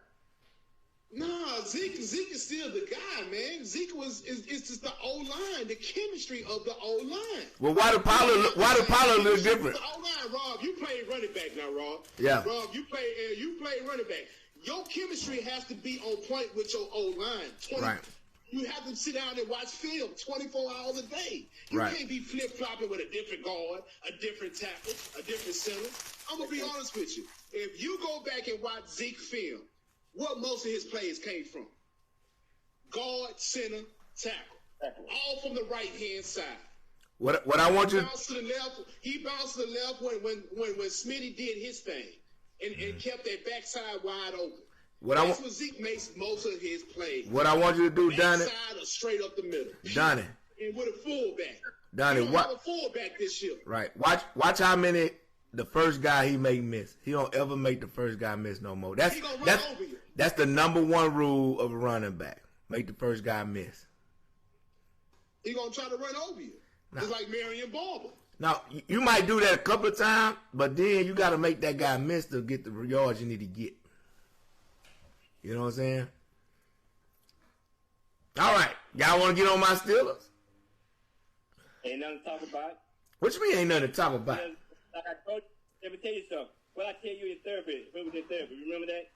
Nah, Zeke is still the guy, man. Zeke is just the O-line, the chemistry of the O-line. Well, why do Pollard look different? The O-line, Rob, you play running back now, Rob. Yeah. Rob, you play running back. Your chemistry has to be on point with your O-line. Right. You have to sit down and watch film 24 hours a day. You can't be flip-flopping with a different guard, a different tackle, a different center. I'm going to be honest with you. If you go back and watch Zeke film, what most of his plays came from? Guard, center, tackle. All from the right-hand side. What I want you to... He bounced to the left when Smitty did his thing and kept that backside wide open. That's what Zeke makes most of his plays. What I want you to do, Donnie... Backside or straight up the middle. Donnie. And with a fullback. Donnie, he don't have a fullback this year. Right. Watch how many... The first guy he make miss. He don't ever make the first guy miss no more. That's the number one rule of a running back. Make the first guy miss. He gonna try to run over you. Just like Marion Barber. Now, you might do that a couple of times, but then you got to make that guy miss to get the yards you need to get. You know what I'm saying? All right. Y'all want to get on my Steelers? Ain't nothing to talk about. What you mean ain't nothing to talk about? Like I told you, let me tell you something. What I tell you in therapy, you remember that?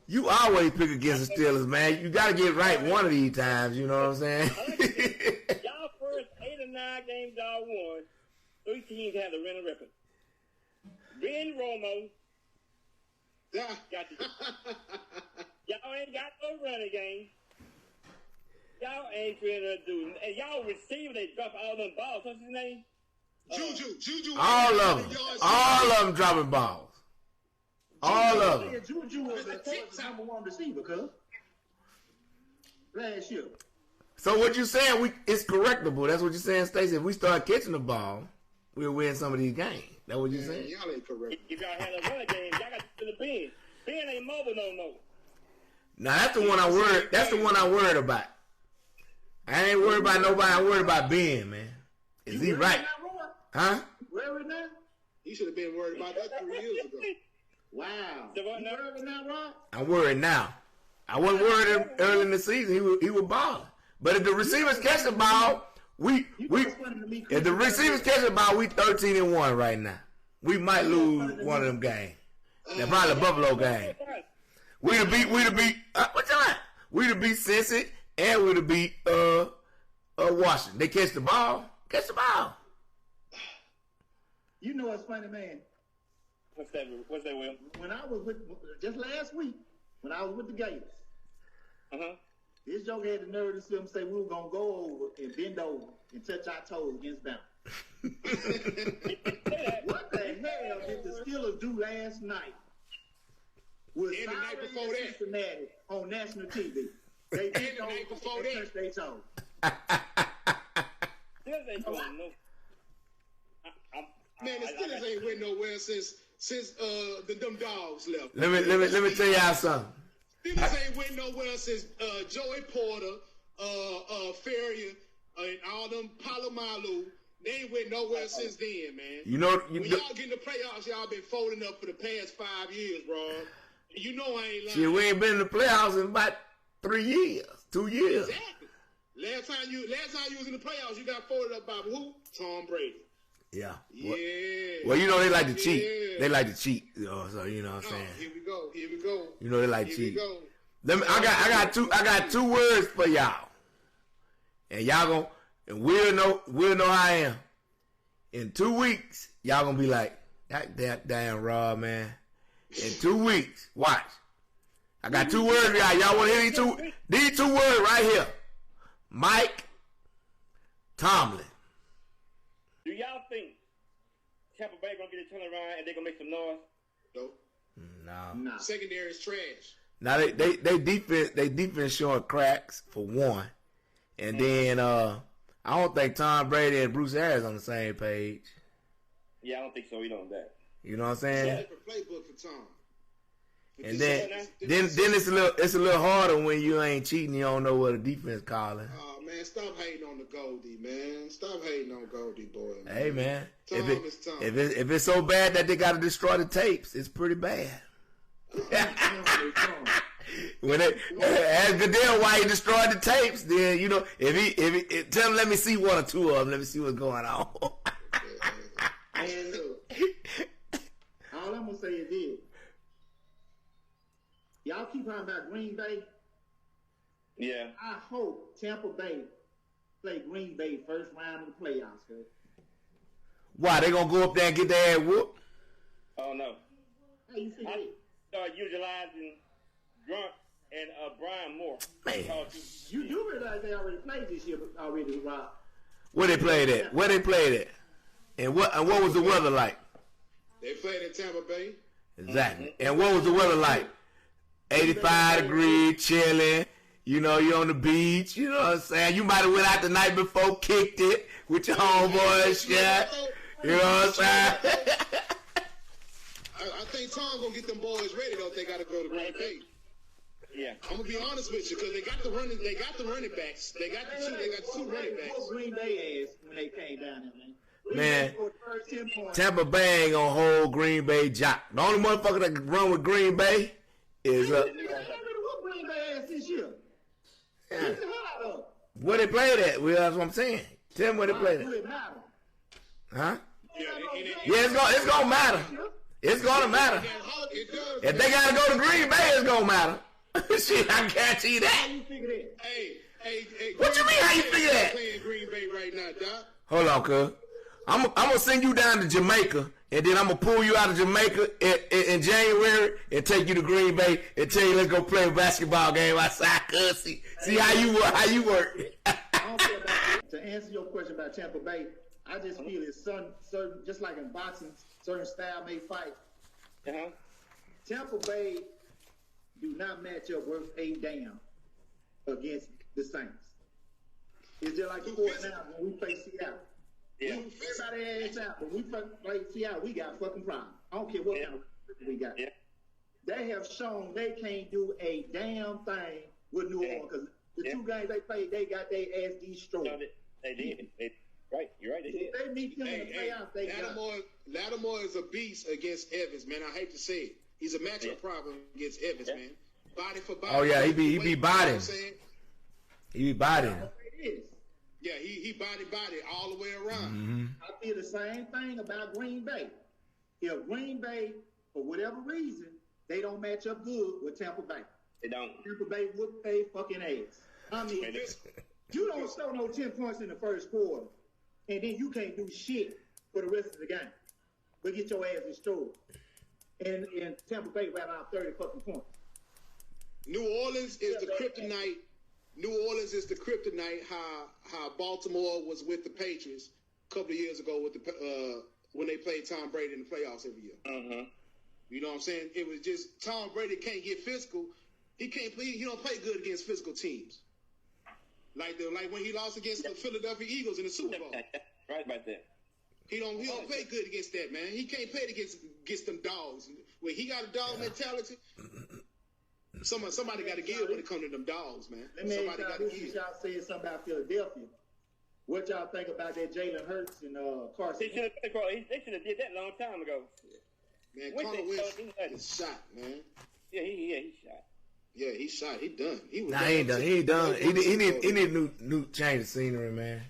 You always pick against the Steelers, man. You got to get right one of these times, you know what I'm saying? Y'all first 8 or 9 games y'all won, 3 teams had the winning record. Ben Romo got you. Y'all ain't got no running game. Y'all ain't finna do. And y'all receiver, they drop all them balls. What's his name? Juju. All of them dropping balls. All of them. Juju was the number one receiver, cuz. Last year. So what you saying? It's correctable. That's what you're saying, Stacy. If we start catching the ball, we'll win some of these games. That's what you're saying. Y'all ain't correct. If y'all had a running game, y'all got to the Ben. Ben ain't mobile no more. Now that's the one I worried. That's the one I worried about. I ain't worried about nobody. I'm worried about Ben, man. Is he right? Huh? Worried now? He should have been worried about that 3 years ago. Wow. You worried now, Ron? I'm worried now. I wasn't worried early in the season. He was balling. But if the receivers catch the ball, if the receivers catch the ball, we 13-1 right now. We might lose one of them games. That's probably the Buffalo game. We'd have beat Cincy and we'd have beat Washington. They catch the ball. Catch the ball. You know what's funny, man? What's that, Will? When I was just last week, when I was with the Gators, this joke had the nerve to see him say we were going to go over and bend over and touch our toes against Bama. What the hell did the Steelers do last night? Was And the night before that. Cincinnati on national TV. They did the night before touch that. their toes. Man, the Steelers ain't went nowhere since them dogs left. Let me tell y'all something. Steelers ain't went nowhere since Joey Porter, Ferrier, and all them Palomalu. They ain't went nowhere since then, man. You know, when y'all get in the playoffs, y'all been folding up for the past 5 years, bro. You know I ain't lying. Shit, we ain't been in the playoffs in about 3 years, 2 years. Exactly. Last time you was in the playoffs, you got folded up by who? Tom Brady. Yeah. Yeah. Well, you know they like to cheat. They like to cheat. So you know what I'm saying. Here we go. You know they like to cheat. Go. I got two words for y'all, and y'all gonna we'll know how I am. In 2 weeks, y'all gonna be like, that damn Rob, man. In 2 weeks, watch. I got 2 words for y'all. Y'all want to hear these two words right here? Mike Tomlin. Do y'all think Tampa Bay gonna get a turnaround and they gonna make some noise? Nope. No. Secondary is trash. Now they defense showing cracks for one, and then I don't think Tom Brady and Bruce Arians on the same page. Yeah, I don't think so. We know that. You know what I'm saying? Different playbook for Tom. And then it's a little harder when you ain't cheating. You don't know what a defense calling. Oh man, stop hating on the Goldie, man. Stop hating on Goldie, boy. Man. Hey man, Tom is Tom. If it's so bad that they got to destroy the tapes, it's pretty bad. When ask Goodell why he destroyed the tapes, then you know if he tell him, let me see 1 or 2 of them, let me see what's going on. And look, all I'm gonna say is this: y'all keep talking about Green Bay. Yeah. I hope Tampa Bay play Green Bay first round of the playoffs. Cause Why they gonna go up there and get their ass whooped? Oh no. how you feel? I start utilizing Grunt and Brian Moore. Man. You do realize they already played this year already, Rob? Where they played at? And what was the weather like? They played in Tampa Bay. Exactly. And what was the weather like? 85 degrees, chilling. You know, you're on the beach. You know what I'm saying? You might have went out the night before, kicked it with your homeboy and shit. You know what I'm saying? I think Tom's gonna get them boys ready though. If they gotta go to Green Bay. Yeah. I'm gonna be honest with you because they got the running backs. They got the two running backs. What Green Bay ass when they came down there, man. Man, Tampa Bay ain't gonna hold Green Bay jock. The only motherfucker that can run with Green Bay is They already whooped Green Bay ass this year. Yeah. Where they played at? Well, that's what I'm saying. Tell me where they played at. Huh? Yeah, it's gonna matter. It's gonna matter. If they gotta go to Green Bay, it's gonna matter. Shit, I guarantee that. How you figure that? Hey, What you mean? How you figure that? Playing Green Bay right now, Doc. Hold on, cuz. I'm gonna send you down to Jamaica, and then I'm gonna pull you out of Jamaica in January and take you to Green Bay and tell you let's go play a basketball game outside. Cuz see how you work. I don't care about that. To answer your question about Tampa Bay, I just feel it's certain just like in boxing, certain style may fight. Tampa Bay do not match up worth a damn against the Saints. It's just like the 49 when we play Seattle. Yeah. Everybody ass out. When we play Seattle, we got fucking problems. I don't care what kind of we got. Yeah. They have shown they can't do a damn thing with New Orleans because the 2 games they played, they got their ass destroyed. No, they did. Right, you're right. They did. If they meet them in the playoffs, they got Lattimore is a beast against Evans, man. I hate to say it. He's a matchup problem against Evans, man. Body for body. Oh yeah, he be bodying. He be bodying. It is. Yeah, he body all the way around. Mm-hmm. I feel the same thing about Green Bay. If Green Bay, for whatever reason, they don't match up good with Tampa Bay. They don't. Tampa Bay whoop their fucking ass. I mean, you don't score no 10 points in the first quarter, and then you can't do shit for the rest of the game, but get your ass destroyed. And Tampa Bay right around 30 fucking points. New Orleans is the kryptonite. New Orleans is the kryptonite. How Baltimore was with the Patriots a couple of years ago with the when they played Tom Brady in the playoffs every year. Mm-hmm. You know what I'm saying? It was just Tom Brady can't get physical. He can't play. He don't play good against physical teams. Like when he lost against the Philadelphia Eagles in the Super Bowl. Right about that. He don't play good against that, man. He can't play against them dogs. When he got a dog mentality, somebody got to give when it comes to them dogs, man. Let me Somebody got to give. Y'all said something about Philadelphia. What y'all think about that Jalen Hurts and Carson? They should have did that a long time ago. Man, Carson Wentz is shot, man. Yeah, he shot. Yeah, he shot. He done. He was. Nah, he ain't done. He ain't done. He need new change of scenery, man.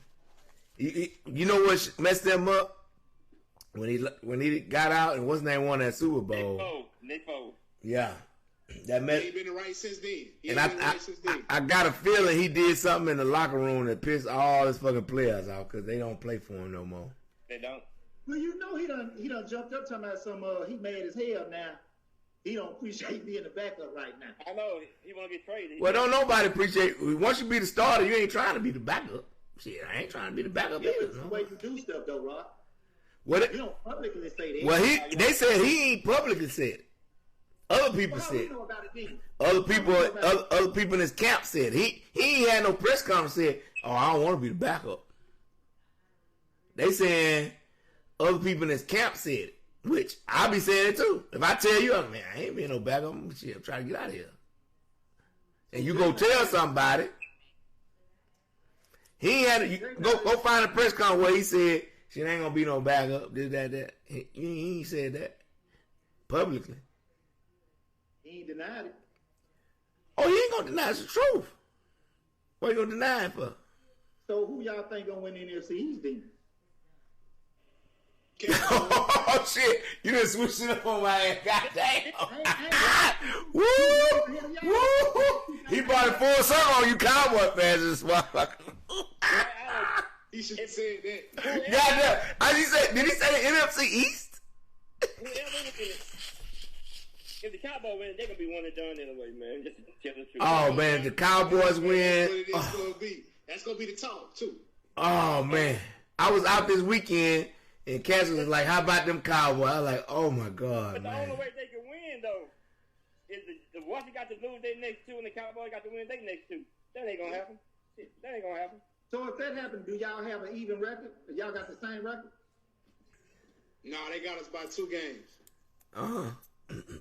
You know what messed them up when he got out and what's his name won that Super Bowl. Nick Foles. Yeah, that messed. He ain't been right since then. I got a feeling he did something in the locker room that pissed all his fucking players out because they don't play for him no more. They don't. Well, you know he done jumped up talking about some he mad as hell now. He don't appreciate being the backup right now. I know he want to get traded. Well, don't nobody appreciate. Once you be the starter, you ain't trying to be the backup. Shit, I ain't trying to be the backup either. That's the way you do stuff, though, Rob. You don't publicly say that. Well, they said he ain't publicly said it. Other people said it. Know about it Other people in his camp said he ain't had no press conference. Said, "Oh, I don't want to be the backup." They saying other people in his camp said it, which I be saying it too. If I tell you, man, I ain't being no backup. I'm trying to get out of here. And you go tell somebody. He ain't had to go find a press conference where he said shit ain't gonna be no backup. This, that. He ain't said that publicly. He ain't denied it. Oh, he ain't gonna deny it's the truth. What you gonna deny it for? So who y'all think gonna win the NFC East then? Oh shit! You done switched it up on my ass. Goddamn! Woo! He brought it full circle on you Cowboy fans, this motherfucker. He should have said that. Goddamn! Did he say the NFC East? If the Cowboys win, they're gonna be one and done anyway, man. Just to tell the truth. Oh man, the Cowboys win. That's gonna be the talk too. Oh man, I was out this weekend. And Cass was like, how about them Cowboys? I was like, oh my God, but the man. only way they can win, though, is the Washington got to lose their next two and the Cowboys got to win their next two. That ain't going to happen. That ain't going to happen. So if that happens, do y'all have an even record? Or y'all got the same record? No, they got us by 2 games.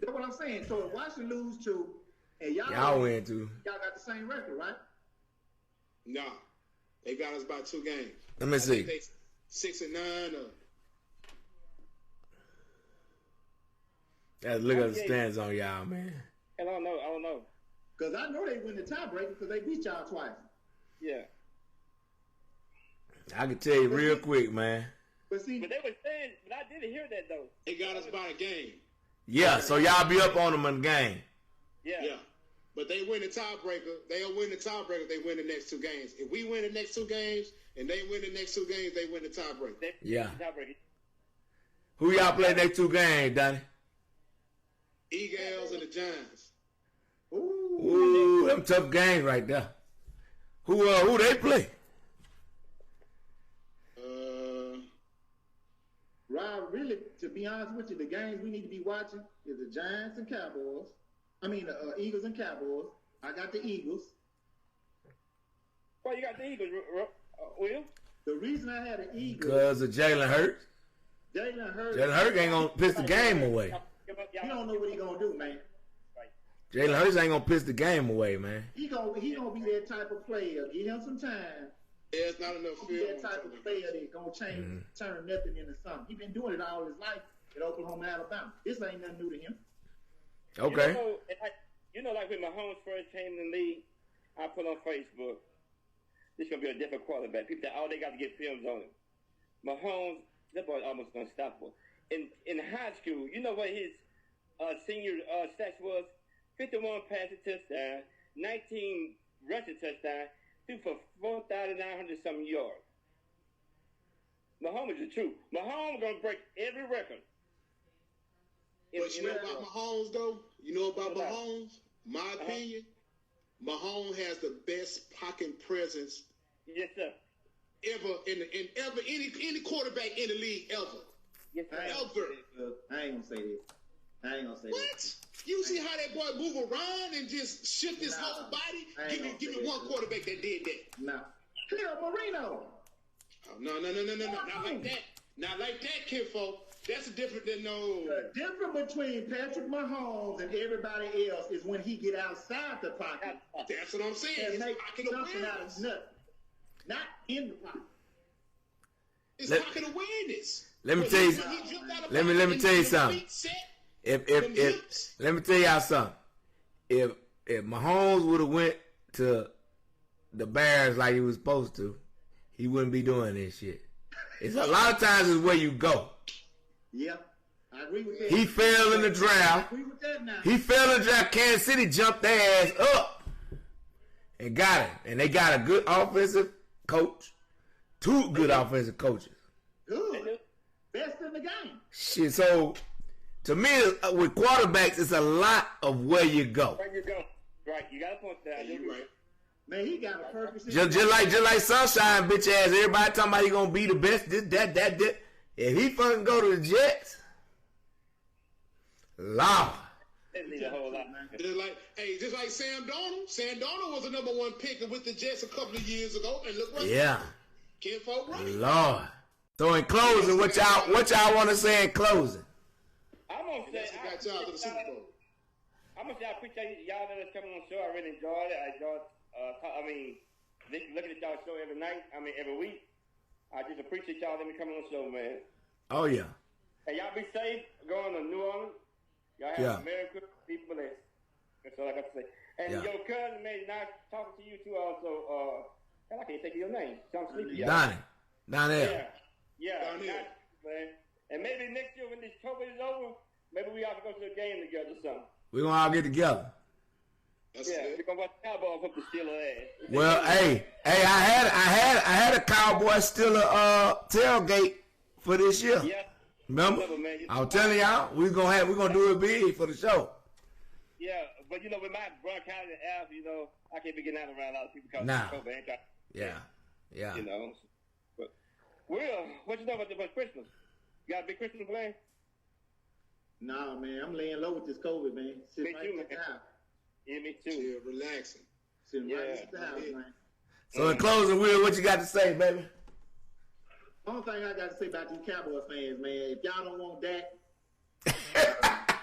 That's what I'm saying. So if Washington lose 2, and y'all win 2, y'all got the same record, right? No, they got us by 2 games. Let me see. 6-9 or... Gotta look at the stands on y'all, man. I don't know. Because I know they win the tiebreaker because they beat y'all twice. Yeah. I can tell you real quick, man. But they were saying, but I didn't hear that, though. They got us by a game. Yeah, so y'all be up on them in the game. Yeah. But they win the tiebreaker. They'll win the tiebreaker if they win the next 2 games. If we win the next 2 games and they win the next 2 games, they win the tiebreaker. Yeah. Who y'all play next 2 games, Donnie? Eagles and the Giants. Ooh, them tough games right there. Who they play? Rob, really, to be honest with you, the games we need to be watching is the Giants and Cowboys. I mean, the Eagles and Cowboys. I got the Eagles. Why you got the Eagles, Will? The reason I had the Eagles... Because of Jalen Hurts. Jalen Hurts ain't going to piss the game away. You don't know what he going to do, man. Jalen Hurts ain't going to piss the game away, man. He gonna be that type of player. Give him some time. Yeah, it's not enough film. That type of player that's going to turn nothing into something. He's been doing it all his life at Oklahoma, Alabama. This ain't nothing new to him. Okay. Like when Mahomes first came in the league, I put on Facebook, this is going to be a different quarterback. People say, they got to get films on him. Mahomes, that boy almost unstoppable. In high school, you know what his senior stats was? 51 passing touchdown, 19 rushing touchdown, threw for 4,900 something yards. Mahomes is the truth. Mahomes gonna break every record. But you know about Mahomes, though? You know about Mahomes? My opinion, Mahomes has the best pocket presence ever in any quarterback in the league ever. Yes, sir. I ain't gonna say this. What? You see how that boy move around and just shift his whole body? Give me one quarterback that did that. No. Cleo Marino. Oh, no. Not like that. Not like that, kinfolk. That's different than no. The difference between Patrick Mahomes and everybody else is when he get outside the pocket. That's what I'm saying. And make something out of nothing. Not in the pocket. It's pocket awareness. Let me tell you. Let me tell you something. Let me tell y'all something. If Mahomes would have went to the Bears like he was supposed to, he wouldn't be doing this shit. It's a lot of times is where you go. Yeah, I agree with that. He fell in the draft. I agree with that now. He fell in the draft. Kansas City jumped their ass up and got him. And they got a good offensive coach. 2 good offensive coaches. Good. Best in the game. Shit, so to me, with quarterbacks, it's a lot of where you go. Where you go. Right, you got a point there. You're right. Man, he got a purpose. Just like Sunshine, bitch ass. Everybody talking about he gonna be the best. This, that. If he fucking go to the Jets, Lord. Just like Sam Donnell. Sam Donnell was the number 1 pick with the Jets a couple of years ago, and look what. Yeah. Kinfolk right. Lord. So in closing, what y'all want to say in closing? I'm gonna say I got y'all to the Super Bowl. I'm gonna say I appreciate y'all that is coming on the show. I really enjoyed it. I enjoyed. Looking at y'all show every night. Every week. I just appreciate y'all letting me come on the show, man. Oh yeah. Hey, y'all be safe going to New Orleans. Y'all have a Merry Christmas. Be blessed. That's all I got to say. And your cousin, man, nice talking to you too. Also, I can't think of your name. So I'm sleepy. Donnell. Yeah. Nice, man. And maybe next year when this COVID is over, maybe we ought to go to a game together or something. We're gonna all get together. That's we're gonna watch the Cowboys hope to steal ass. Well, hey, I had a Cowboy Steeler tailgate for this year. Yeah. Remember? I was telling y'all we're gonna do it big for the show. Yeah, but with my bronchitis and asthma, I can't be getting out around a lot of people because of COVID. Yeah. But Will, what you know about Christmas? You got a big Christmas plan? Nah, man, I'm laying low with this COVID, man. Me too, man. Yeah, me too. Chill, relaxing. Sitting right at the house, man. So in closing, Will, what you got to say, baby? Only thing I got to say about these Cowboy fans, man, if y'all don't want that,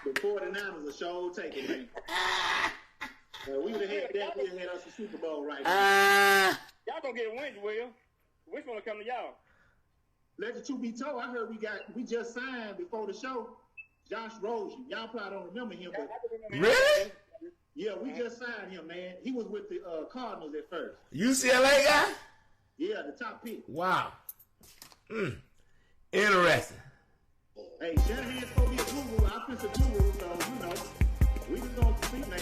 the 49ers are sure taking, man. We would have had that. We would have had us a Super Bowl right now. Y'all gonna get wins, Will. Which one will come to y'all? Let the truth be told, I heard we just signed before the show Josh Rosen. Y'all probably don't remember him, but really? Yeah, we just signed him, man. He was with the Cardinals at first. UCLA guy? Yeah, the top pick. Wow. Interesting. Hey, Shanahan's supposed to be a guru. I put the guru, so, we just going to see, man.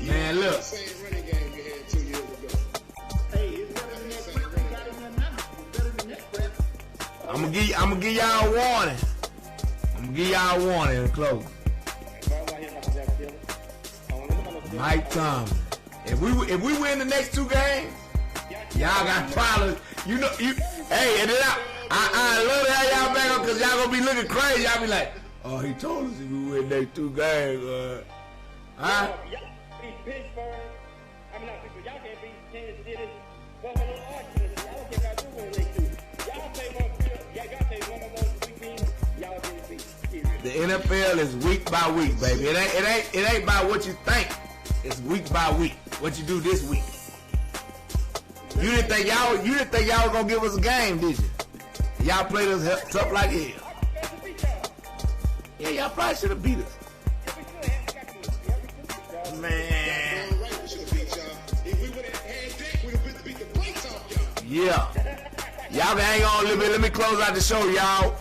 Man, look. Same running game we had 2 years ago. Hey, it's better than that crap we got in there now. It's better than that crap. I'm gonna give y'all a warning. In close. Mike Tomlin. If we win the next 2 games, y'all got problems. Hey, and then I love to have y'all back up because y'all gonna be looking crazy. Y'all be like, oh, he told us if we win the next 2 games. Y'all beat Pittsburgh. Not Pittsburgh. Y'all can't beat Kansas City. Buffalo Archers. Y'all don't care about doing the next 2. Y'all play one of those 3 teams. Y'all can't beat. The NFL is week by week, baby. It ain't by what you think. It's week by week. What you do this week. You didn't think y'all were gonna give us a game, did you? Y'all played us tough like hell. Yeah, y'all probably should have beat us. Man. If we would have had that, we would have beat the brakes off y'all. Yeah. Y'all hang on a little bit. Let me close out the show, y'all.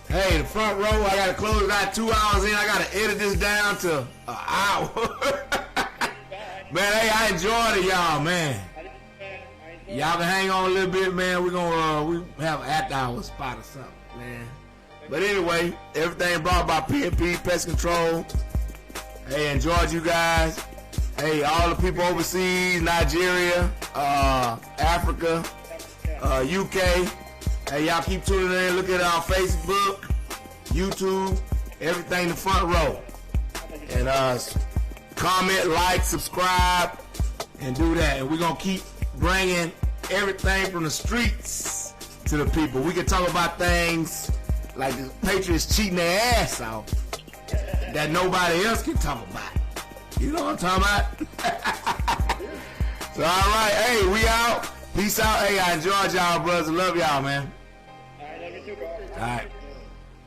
Hey, the front row, I gotta close it out 2 hours in. I gotta edit this down to an hour. Man, hey, I enjoyed it, y'all, man. Y'all can hang on a little bit, man. We're gonna we have an after hour spot or something, man. But anyway, everything brought by PNP Pest Control. Hey, enjoyed you guys. Hey, all the people overseas, Nigeria, Africa, UK. Hey, y'all keep tuning in. Look at our Facebook, YouTube, everything in the front row. And comment, like, subscribe, and do that. And we're going to keep bringing everything from the streets to the people. We can talk about things like the Patriots cheating their ass off that nobody else can talk about. You know what I'm talking about? So, all right. Hey, we out. Peace out. Hey, I enjoyed y'all, brothers. Love y'all, man. All right, love you too, bro. All right.